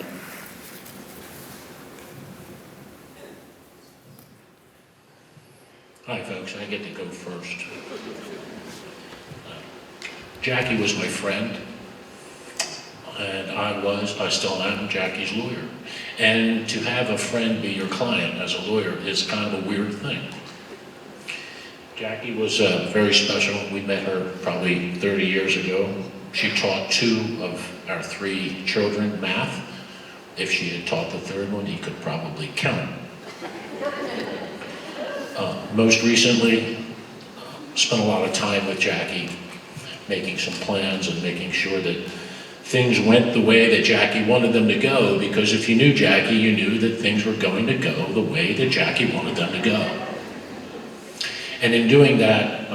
Hi folks, I get to go first. Jackie was my friend, and I still am Jackie's lawyer. And to have a friend be your client as a lawyer is kind of a weird thing. Jackie was very special. We met her probably 30 years ago. She taught 2 of our 3 children math. If she had taught the 3rd one, he could probably count. Most recently, spent a lot of time with Jackie, making some plans and making sure that things went the way that Jackie wanted them to go, because if you knew Jackie, you knew that things were going to go the way that Jackie wanted them to go. And in doing that,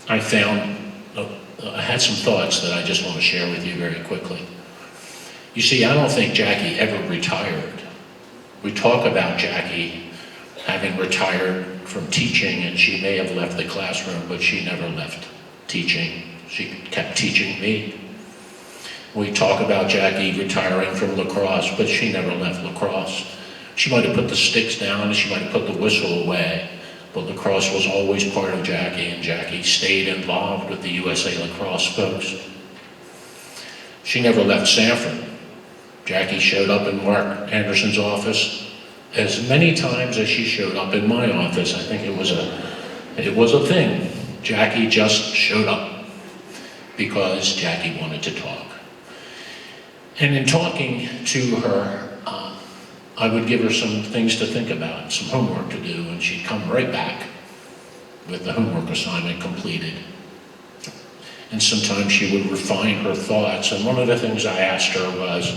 I had some thoughts that I just want to share with you very quickly. You see, I don't think Jackie ever retired. We talk about Jackie having retired from teaching, and she may have left the classroom, but she never left teaching. She kept teaching me. We talk about Jackie retiring from lacrosse, but she never left lacrosse. She might have put the sticks down and she might have put the whistle away, but lacrosse was always part of Jackie, and Jackie stayed involved with the USA Lacrosse folks. She never left Sanford. Jackie showed up in Mark Anderson's office as many times as she showed up in my office. I think it was a thing. Jackie just showed up because Jackie wanted to talk. And in talking to her, I would give her some things to think about, some homework to do, and she'd come right back with the homework assignment completed. And sometimes she would refine her thoughts, and one of the things I asked her was,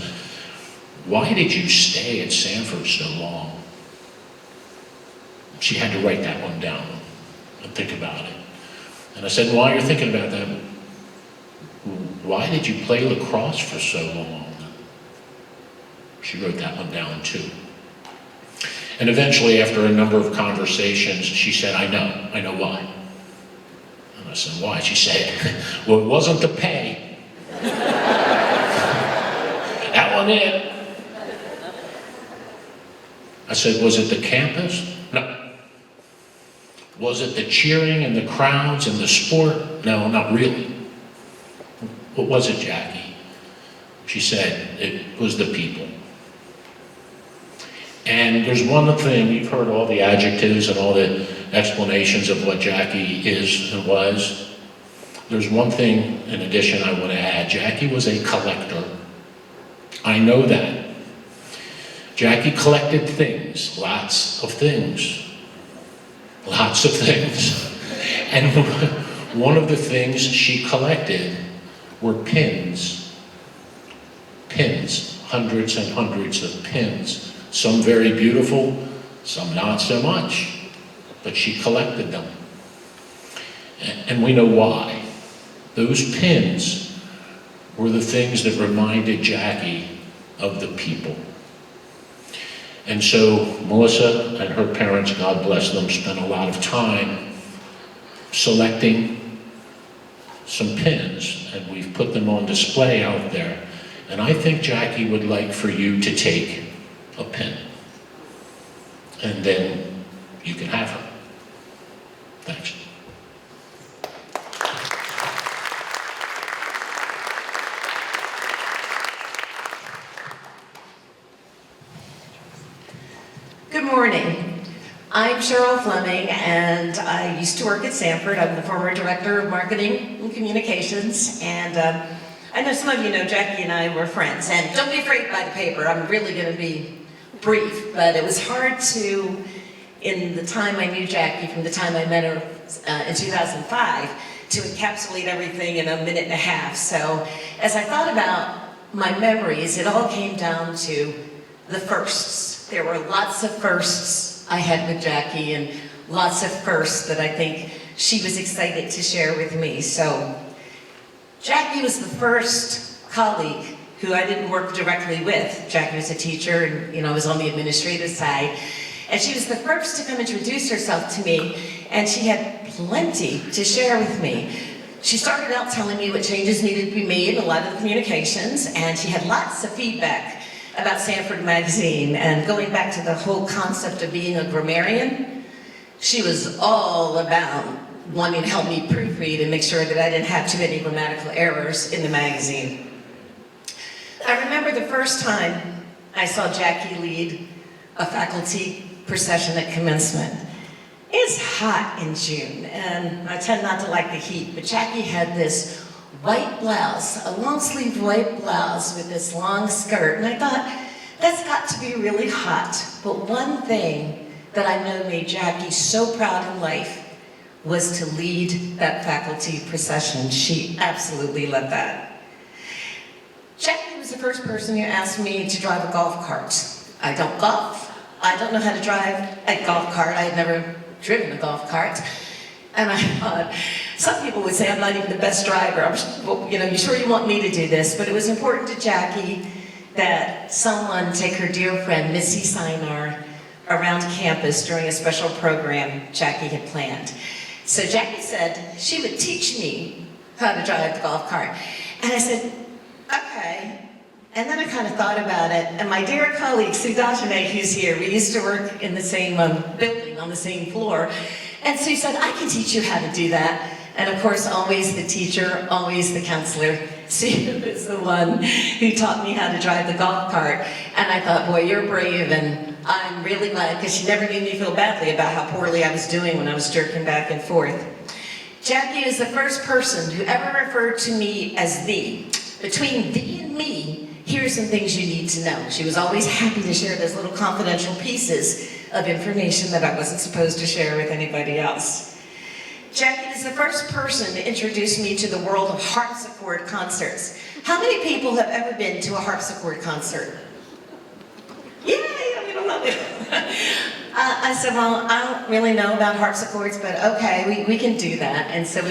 "Why did you stay at Sanford so long?" She had to write that one down and think about it. And I said, "While you're thinking about that, why did you play lacrosse for so long? She wrote that one down too. And eventually, after a number of conversations, she said, I know why. And I said, why? She said, well, it wasn't the pay. That wasn't it. I said, was it the campus? No. Was it the cheering and the crowds and the sport? No, not really. What was it, Jackie? She said, it was the people. And there's one thing, you've heard all the adjectives and all the explanations of what Jackie is and was. There's one thing in addition I want to add. Jackie was a collector. I know that. Jackie collected things, lots of things. Lots of things. And one of the things she collected were pins. Pins, hundreds and hundreds of pins. Some very beautiful, some not so much, but she collected them. And we know why. Those pins were the things that reminded Jackie of the people. And so Melissa and her parents, God bless them, spent a lot of time selecting some pins, and we've put them on display out there. And I think Jackie would like for you to take a pin, and then you can have her. Thanks. Good morning. I'm Cheryl Fleming, and I used to work at Sanford. I'm the former director of marketing and communications, and I know some of you know Jackie and I were friends. And don't be afraid by the paper. I'm really going to be brief, but it was hard to, in the time I knew Jackie, from the time I met her in 2005, to encapsulate everything in a minute and a half. So as I thought about my memories, it all came down to the firsts. There were lots of firsts I had with Jackie, and lots of firsts that I think she was excited to share with me. So Jackie was the first colleague who I didn't work directly with. Jackie was a teacher, and I was on the administrative side. And she was the first to come introduce herself to me, and she had plenty to share with me. She started out telling me what changes needed to be made in a lot of the communications, and she had lots of feedback about Sanford magazine. And going back to the whole concept of being a grammarian, she was all about wanting to help me proofread and make sure that I didn't have too many grammatical errors in the magazine. I remember the first time I saw Jackie lead a faculty procession at commencement. It's hot in June, and I tend not to like the heat, but Jackie had this white blouse, a long-sleeved white blouse with this long skirt, and I thought, that's got to be really hot. But one thing that I know made Jackie so proud in life was to lead that faculty procession. She absolutely loved that. Jackie was the first person who asked me to drive a golf cart. I don't golf. I don't know how to drive a golf cart. I had never driven a golf cart. And I thought, some people would say I'm not even the best driver. Well, you sure you want me to do this? But it was important to Jackie that someone take her dear friend, Missy Sinar, around campus during a special program Jackie had planned. So Jackie said she would teach me how to drive the golf cart. And I said, okay. And then I kind of thought about it, and my dear colleague, Sue Dagenet, who's here, we used to work in the same building, on the same floor, and Sue said, I can teach you how to do that. And of course, always the teacher, always the counselor. Sue was the one who taught me how to drive the golf cart. And I thought, boy, you're brave, and I'm really glad, because she never made me feel badly about how poorly I was doing when I was jerking back and forth. Jackie is the first person who ever referred to me as thee. Between thee and me, here's some things you need to know. She was always happy to share those little confidential pieces of information that I wasn't supposed to share with anybody else. Jackie is the first person to introduce me to the world of harpsichord concerts. How many people have ever been to a harpsichord concert? Yay, I'm not I said, well, I don't really know about harpsichords, but okay, we can do that. And so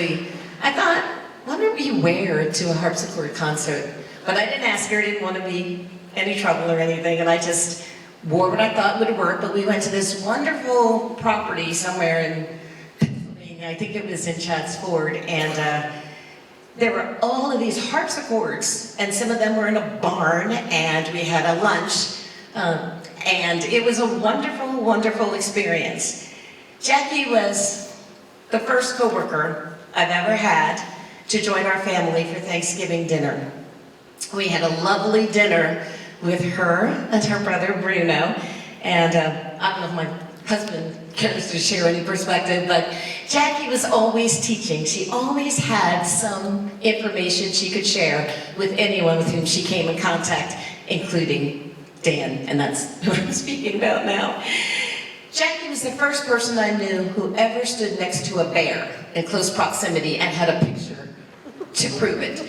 I thought, what do we wear to a harpsichord concert? But I didn't ask her, I didn't want to be any trouble or anything, and I just wore what I thought would work. But we went to this wonderful property somewhere in Pennsylvania, I think it was in Chadds Ford, and there were all of these harpsichords, and some of them were in a barn, and we had a lunch, and it was a wonderful, wonderful experience. Jackie was the first coworker I've ever had to join our family for Thanksgiving dinner. We had a lovely dinner with her and her brother Bruno, and I don't know if my husband cares to share any perspective, but Jackie was always teaching. She always had some information she could share with anyone with whom she came in contact, including Dan, and that's who I'm speaking about now. Jackie was the first person I knew who ever stood next to a bear in close proximity and had a picture to prove it.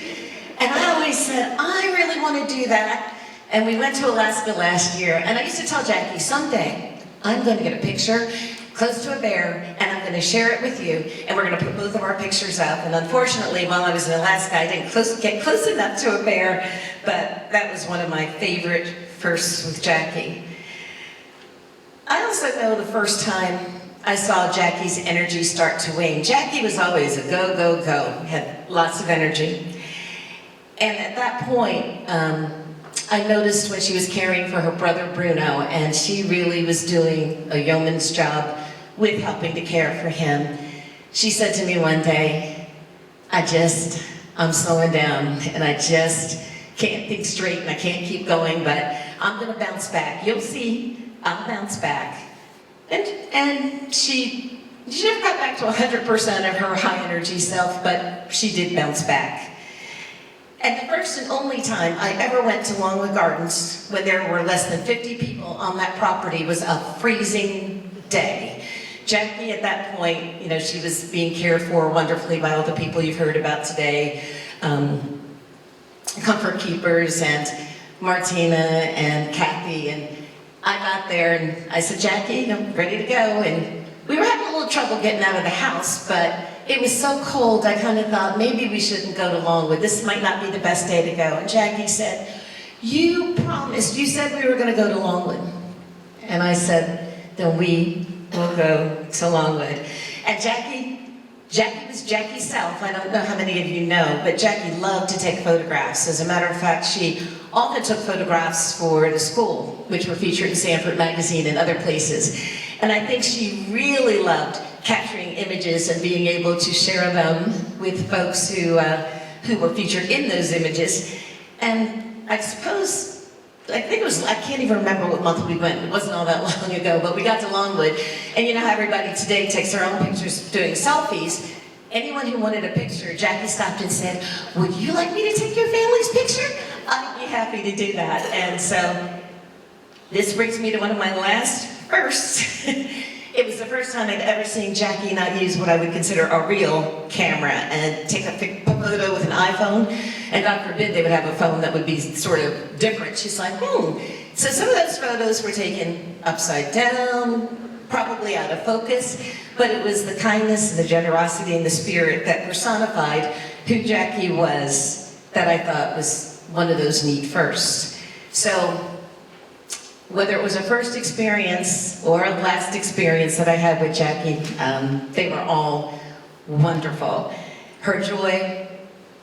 And I always said, I really want to do that. And we went to Alaska last year, and I used to tell Jackie, someday I'm going to get a picture close to a bear, and I'm going to share it with you, and we're going to put both of our pictures up. And unfortunately, while I was in Alaska, I didn't get close enough to a bear, but that was one of my favorite firsts with Jackie. I also know the first time I saw Jackie's energy start to wane. Jackie was always a go, go, go, had lots of energy. And at that point, I noticed when she was caring for her brother Bruno, and she really was doing a yeoman's job with helping to care for him. She said to me one day, I'm slowing down, and I just can't think straight, and I can't keep going, but I'm gonna bounce back. You'll see, I'll bounce back. And she never got back to 100% of her high energy self, but she did bounce back. And the first and only time I ever went to Longwood Gardens, when there were less than 50 people on that property, was a freezing day. Jackie, at that point, you know, she was being cared for wonderfully by all the people you've heard about today, Comfort Keepers and Martina and Kathy, and I got there and I said, Jackie, I'm ready to go, and we were having a little trouble getting out of the house, but it was so cold, I kind of thought maybe we shouldn't go to Longwood. This might not be the best day to go. And Jackie said, you promised, you said we were going to go to Longwood. And I said, then we will go to Longwood. And Jackie was Jackie's self. I don't know how many of you know, but Jackie loved to take photographs. As a matter of fact, she often took photographs for the school, which were featured in Sanford magazine and other places. And I think she really loved capturing images and being able to share them with folks who were featured in those images. And I think it was, I can't even remember what month we went. It wasn't all that long ago, but we got to Longwood. And you know how everybody today takes their own pictures doing selfies. Anyone who wanted a picture, Jackie stopped and said, would you like me to take your family's picture? I'd be happy to do that. And so this brings me to one of my last firsts. It was the first time I'd ever seen Jackie not use what I would consider a real camera and take a photo with an iPhone, and God forbid they would have a phone that would be sort of different. She's like, So some of those photos were taken upside down, probably out of focus, but it was the kindness and the generosity and the spirit that personified who Jackie was that I thought was one of those neat firsts. So whether it was a first experience or a last experience that I had with Jackie, they were all wonderful. Her joy,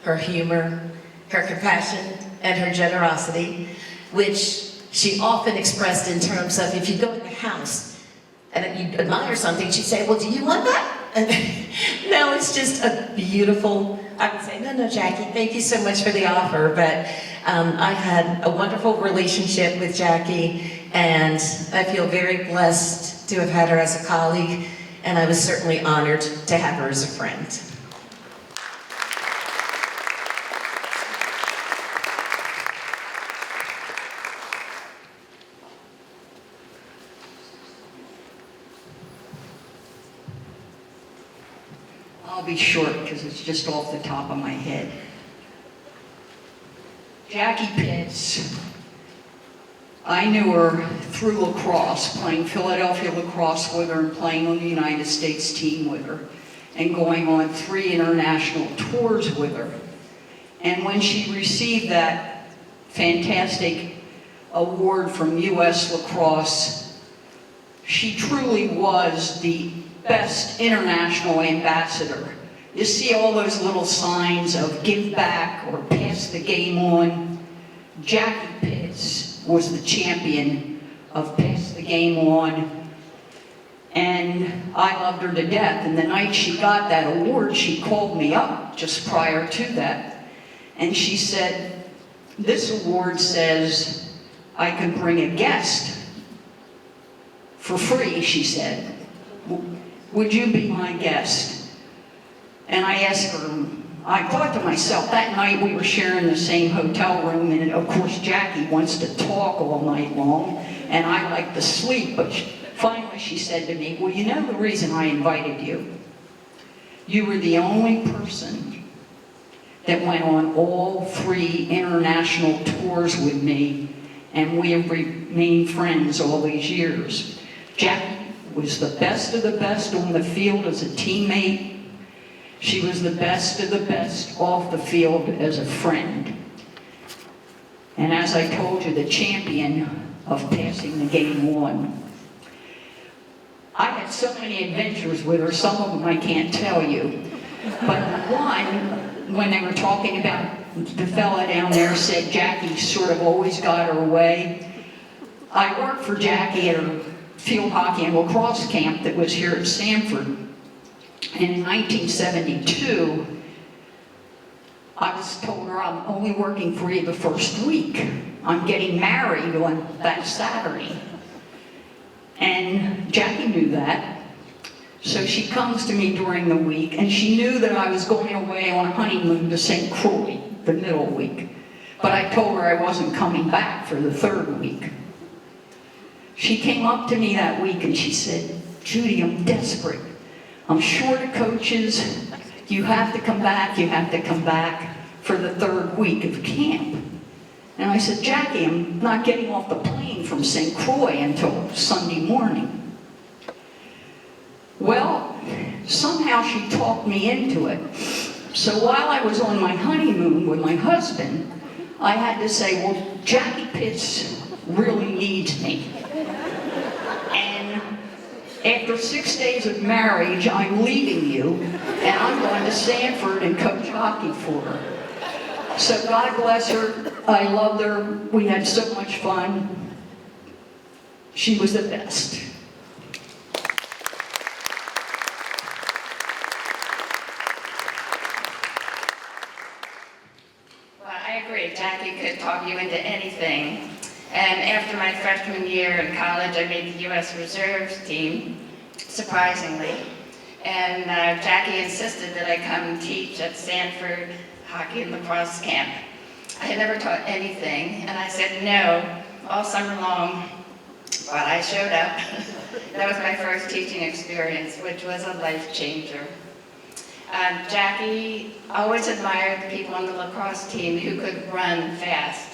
her humor, her compassion, and her generosity, which she often expressed in terms of if you go in the house and you admire something, she'd say, well, do you want that? And no, it's just a beautiful, I would say, no, Jackie, thank you so much for the offer, but I had a wonderful relationship with Jackie, and I feel very blessed to have had her as a colleague, and I was certainly honored to have her as a friend. I'll be short because it's just off the top of my head. Jackie Pitts, I knew her through lacrosse, playing Philadelphia lacrosse with her and playing on the United States team with her. and going on 3 international tours with her. And when she received that fantastic award from U.S. Lacrosse, she truly was the best international ambassador. You see all those little signs of give back or pass the game on. Jackie Pitts was the champion of pass the game on, and I loved her to death. And the night she got that award, she called me up just prior to that, and she said, "This award says I could bring a guest for free," she said. "Would you be my guest?" And I asked her, I thought to myself, that night we were sharing the same hotel room, and of course Jackie wants to talk all night long, and I like to sleep, but finally she said to me, "Well, you know the reason I invited you? You were the only person that went on all 3 international tours with me, and we have remained friends all these years. Jackie was the best of the best on the field as a teammate. She was the best of the best off the field as a friend. And as I told you, the champion of passing the game on." I had so many adventures with her, some of them I can't tell you. But one, when they were talking about the fella down there said Jackie sort of always got her way. I worked for Jackie at her field hockey and lacrosse camp that was here at Sanford. And in 1972, I was told her, "I'm only working for you the first week. I'm getting married on that Saturday." And Jackie knew that. So she comes to me during the week, and she knew that I was going away on a honeymoon to St. Croix the middle week. But I told her I wasn't coming back for the 3rd week. She came up to me that week and she said, "Judy, I'm desperate. I'm short of coaches. You have to come back. You have to come back for the 3rd week of camp." And I said, "Jackie, I'm not getting off the plane from St. Croix until Sunday morning." Well, somehow she talked me into it. So while I was on my honeymoon with my husband, I had to say, "Well, Jackie Pitts really needs me." And after 6 days of marriage, I'm leaving you, and I'm going to Sanford and coach hockey for her. So God bless her. I loved her. We had so much fun. She was the best. Well, I agree. Jackie could talk you into anything. And after my freshman year in college, I made the U.S. Reserves team, surprisingly. And Jackie insisted that I come teach at Sanford hockey and lacrosse camp. I had never taught anything, and I said no all summer long, but I showed up. That was my first teaching experience, which was a life changer. Jackie always admired the people on the lacrosse team who could run fast,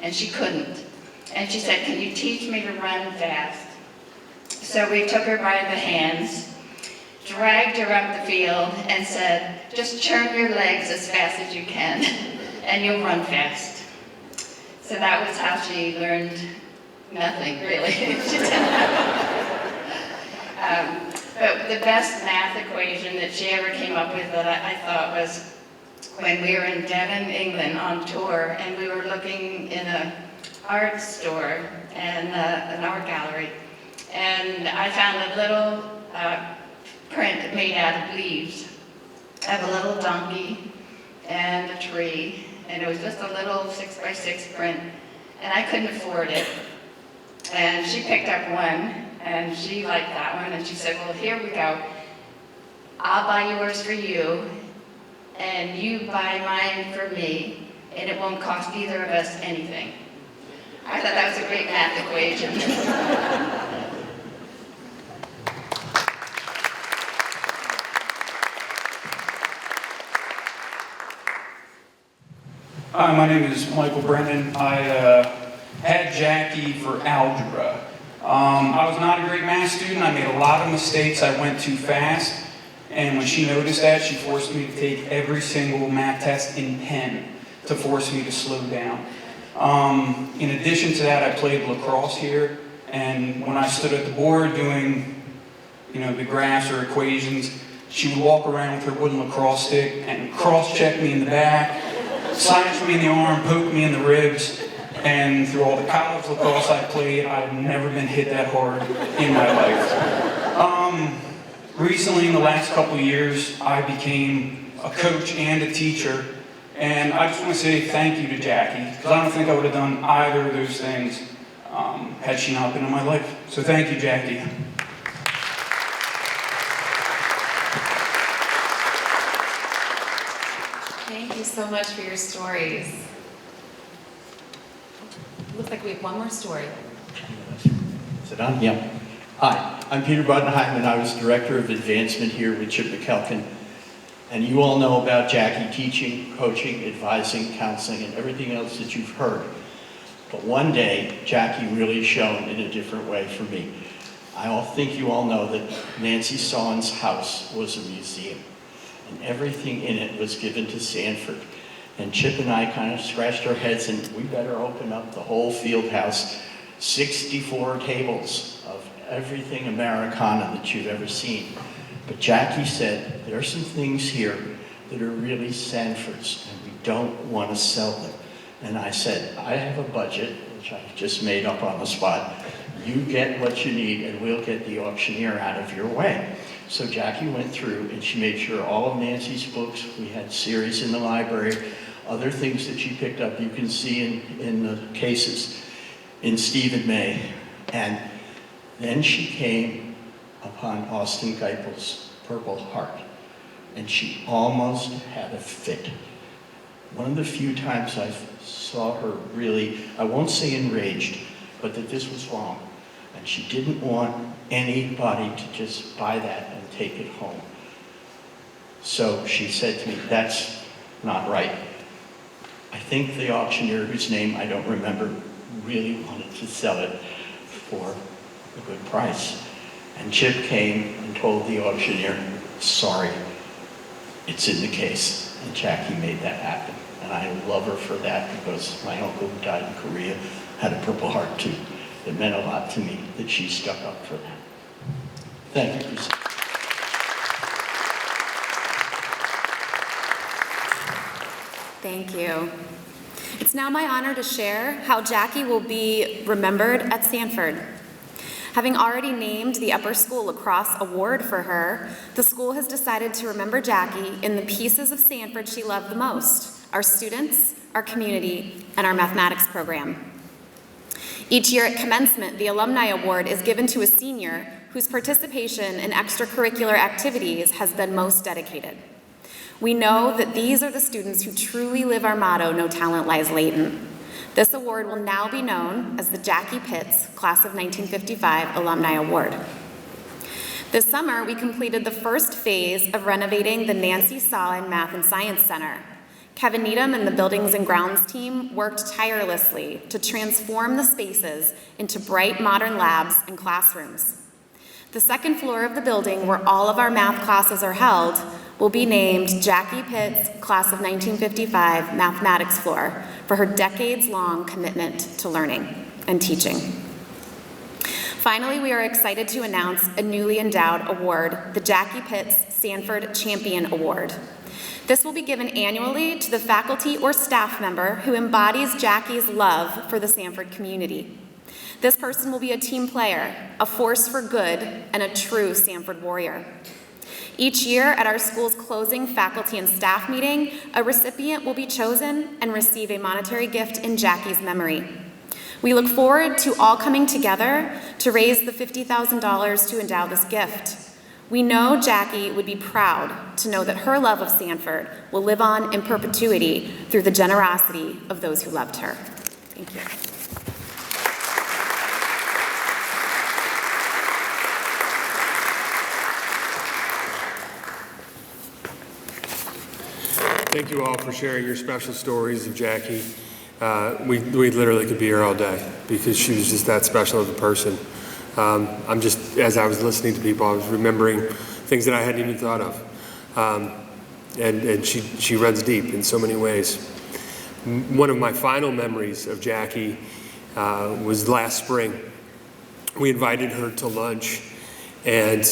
and she couldn't. And she said, "Can you teach me to run fast?" So we took her by the hands, dragged her up the field, and said, "Just churn your legs as fast as you can, and you'll run fast." So that was how she learned nothing, really. But the best math equation that she ever came up with that I thought was when we were in Devon, England on tour, and we were looking in an art store and an art gallery, and I found a little print made out of leaves of a little donkey and a tree, and it was just a little 6x6 print, and I couldn't afford it. And she picked up one, and she liked that one, and she said, "Well, here we go. I'll buy yours for you, and you buy mine for me, and it won't cost either of us anything." I thought that was a great math equation. Hi, my name is Michael Brennan. I had Jackie for algebra. I was not a great math student. I made a lot of mistakes. I went too fast. And when she noticed that, she forced me to take every single math test in pen to force me to slow down. In addition to that, I played lacrosse here, and when I stood at the board doing, the graphs or equations, she would walk around with her wooden lacrosse stick and cross-check me in the back, slash me in the arm, poke me in the ribs, and through all the college lacrosse I played, I've never been hit that hard in my life. Recently, in the last couple of years, I became a coach and a teacher, and I just want to say thank you to Jackie, because I don't think I would have done either of those things had she not been in my life. So thank you, Jackie. Thank you so much for your stories. Looks like we have one more story. Is it on? Yeah. Hi, I'm Peter Buttenheim, and I was Director of Advancement here with Chip McKelkin. And you all know about Jackie teaching, coaching, advising, counseling, and everything else that you've heard. But one day, Jackie really shone in a different way for me. I think you all know that Nancy Sawn's house was a museum, and everything in it was given to Sanford. And Chip and I kind of scratched our heads, and we better open up the whole field house. 64 tables of everything Americana that you've ever seen. But Jackie said, there are some things here that are really Sanford's, and we don't want to sell them. And I said, I have a budget, which I just made up on the spot. You get what you need, and we'll get the auctioneer out of your way. So Jackie went through, and she made sure all of Nancy's books, we had series in the library, other things that she picked up, you can see in the cases in Steve and May. And then she came upon Austin Geipel's Purple Heart, and she almost had a fit. One of the few times I saw her really, I won't say enraged, but that this was wrong. And she didn't want anybody to just buy that and take it home. So she said to me, that's not right. I think the auctioneer, whose name I don't remember, really wanted to sell it for a good price. And Chip came and told the auctioneer, sorry, it's in the case. And Jackie made that happen. And I love her for that, because my uncle who died in Korea had a Purple Heart too. It meant a lot to me that she stuck up for that. Thank you. Thank you. It's now my honor to share how Jackie will be remembered at Sanford. Having already named the Upper School Lacrosse Award for her, the school has decided to remember Jackie in the pieces of Sanford she loved the most: our students, our community, and our mathematics program. Each year at commencement, the Alumni Award is given to a senior whose participation in extracurricular activities has been most dedicated. We know that these are the students who truly live our motto, no talent lies latent. This award will now be known as the Jackie Pitts Class of 1955 Alumni Award. This summer, we completed the first phase of renovating the Nancy Sawn Math and Science Center. Kevin Needham and the Buildings and Grounds team worked tirelessly to transform the spaces into bright modern labs and classrooms. The second floor of the building, where all of our math classes are held, will be named Jackie Pitts Class of 1955 Mathematics Floor for her decades-long commitment to learning and teaching. Finally, we are excited to announce a newly endowed award, the Jackie Pitts Sanford Champion Award. This will be given annually to the faculty or staff member who embodies Jackie's love for the Sanford community. This person will be a team player, a force for good, and a true Sanford warrior. Each year at our school's closing faculty and staff meeting, a recipient will be chosen and receive a monetary gift in Jackie's memory. We look forward to all coming together to raise the $50,000 to endow this gift. We know Jackie would be proud to know that her love of Sanford will live on in perpetuity through the generosity of those who loved her. Thank you. Thank you all for sharing your special stories of Jackie. We literally could be here all day because she was just that special of a person. I'm just, as I was listening to people, I was remembering things that I hadn't even thought of. And she runs deep in so many ways. One of my final memories of Jackie was last spring. We invited her to lunch, and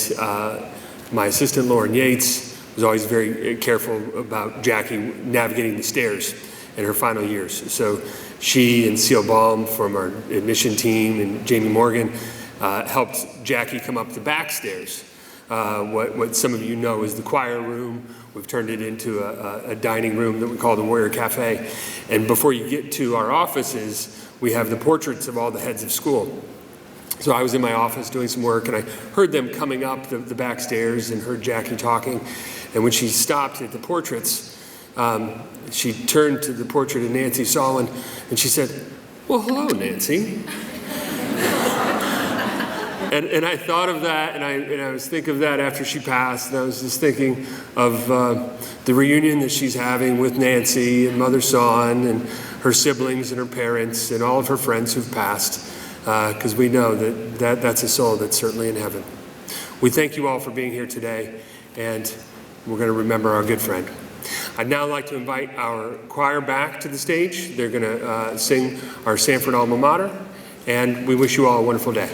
my assistant, Lauren Yates, was always very careful about Jackie navigating the stairs in her final years. So she and Ceil Baum from our admission team and Jaime Morgan helped Jackie come up the back stairs. What some of you know is the choir room. We've turned it into a dining room that we call the Warrior Cafe. And before you get to our offices, we have the portraits of all the heads of school. So I was in my office doing some work, and I heard them coming up the back stairs and heard Jackie talking. And when she stopped at the portraits, she turned to the portrait of Nancy Solon, and she said, "Well, hello, Nancy." And I thought of that, and I was thinking of that after she passed, and I was just thinking of the reunion that she's having with Nancy and Mother Son and her siblings and her parents and all of her friends who've passed, because we know that's a soul that's certainly in heaven. We thank you all for being here today, and we're going to remember our good friend. I'd now like to invite our choir back to the stage. They're going to sing our Sanford alma mater, and we wish you all a wonderful day.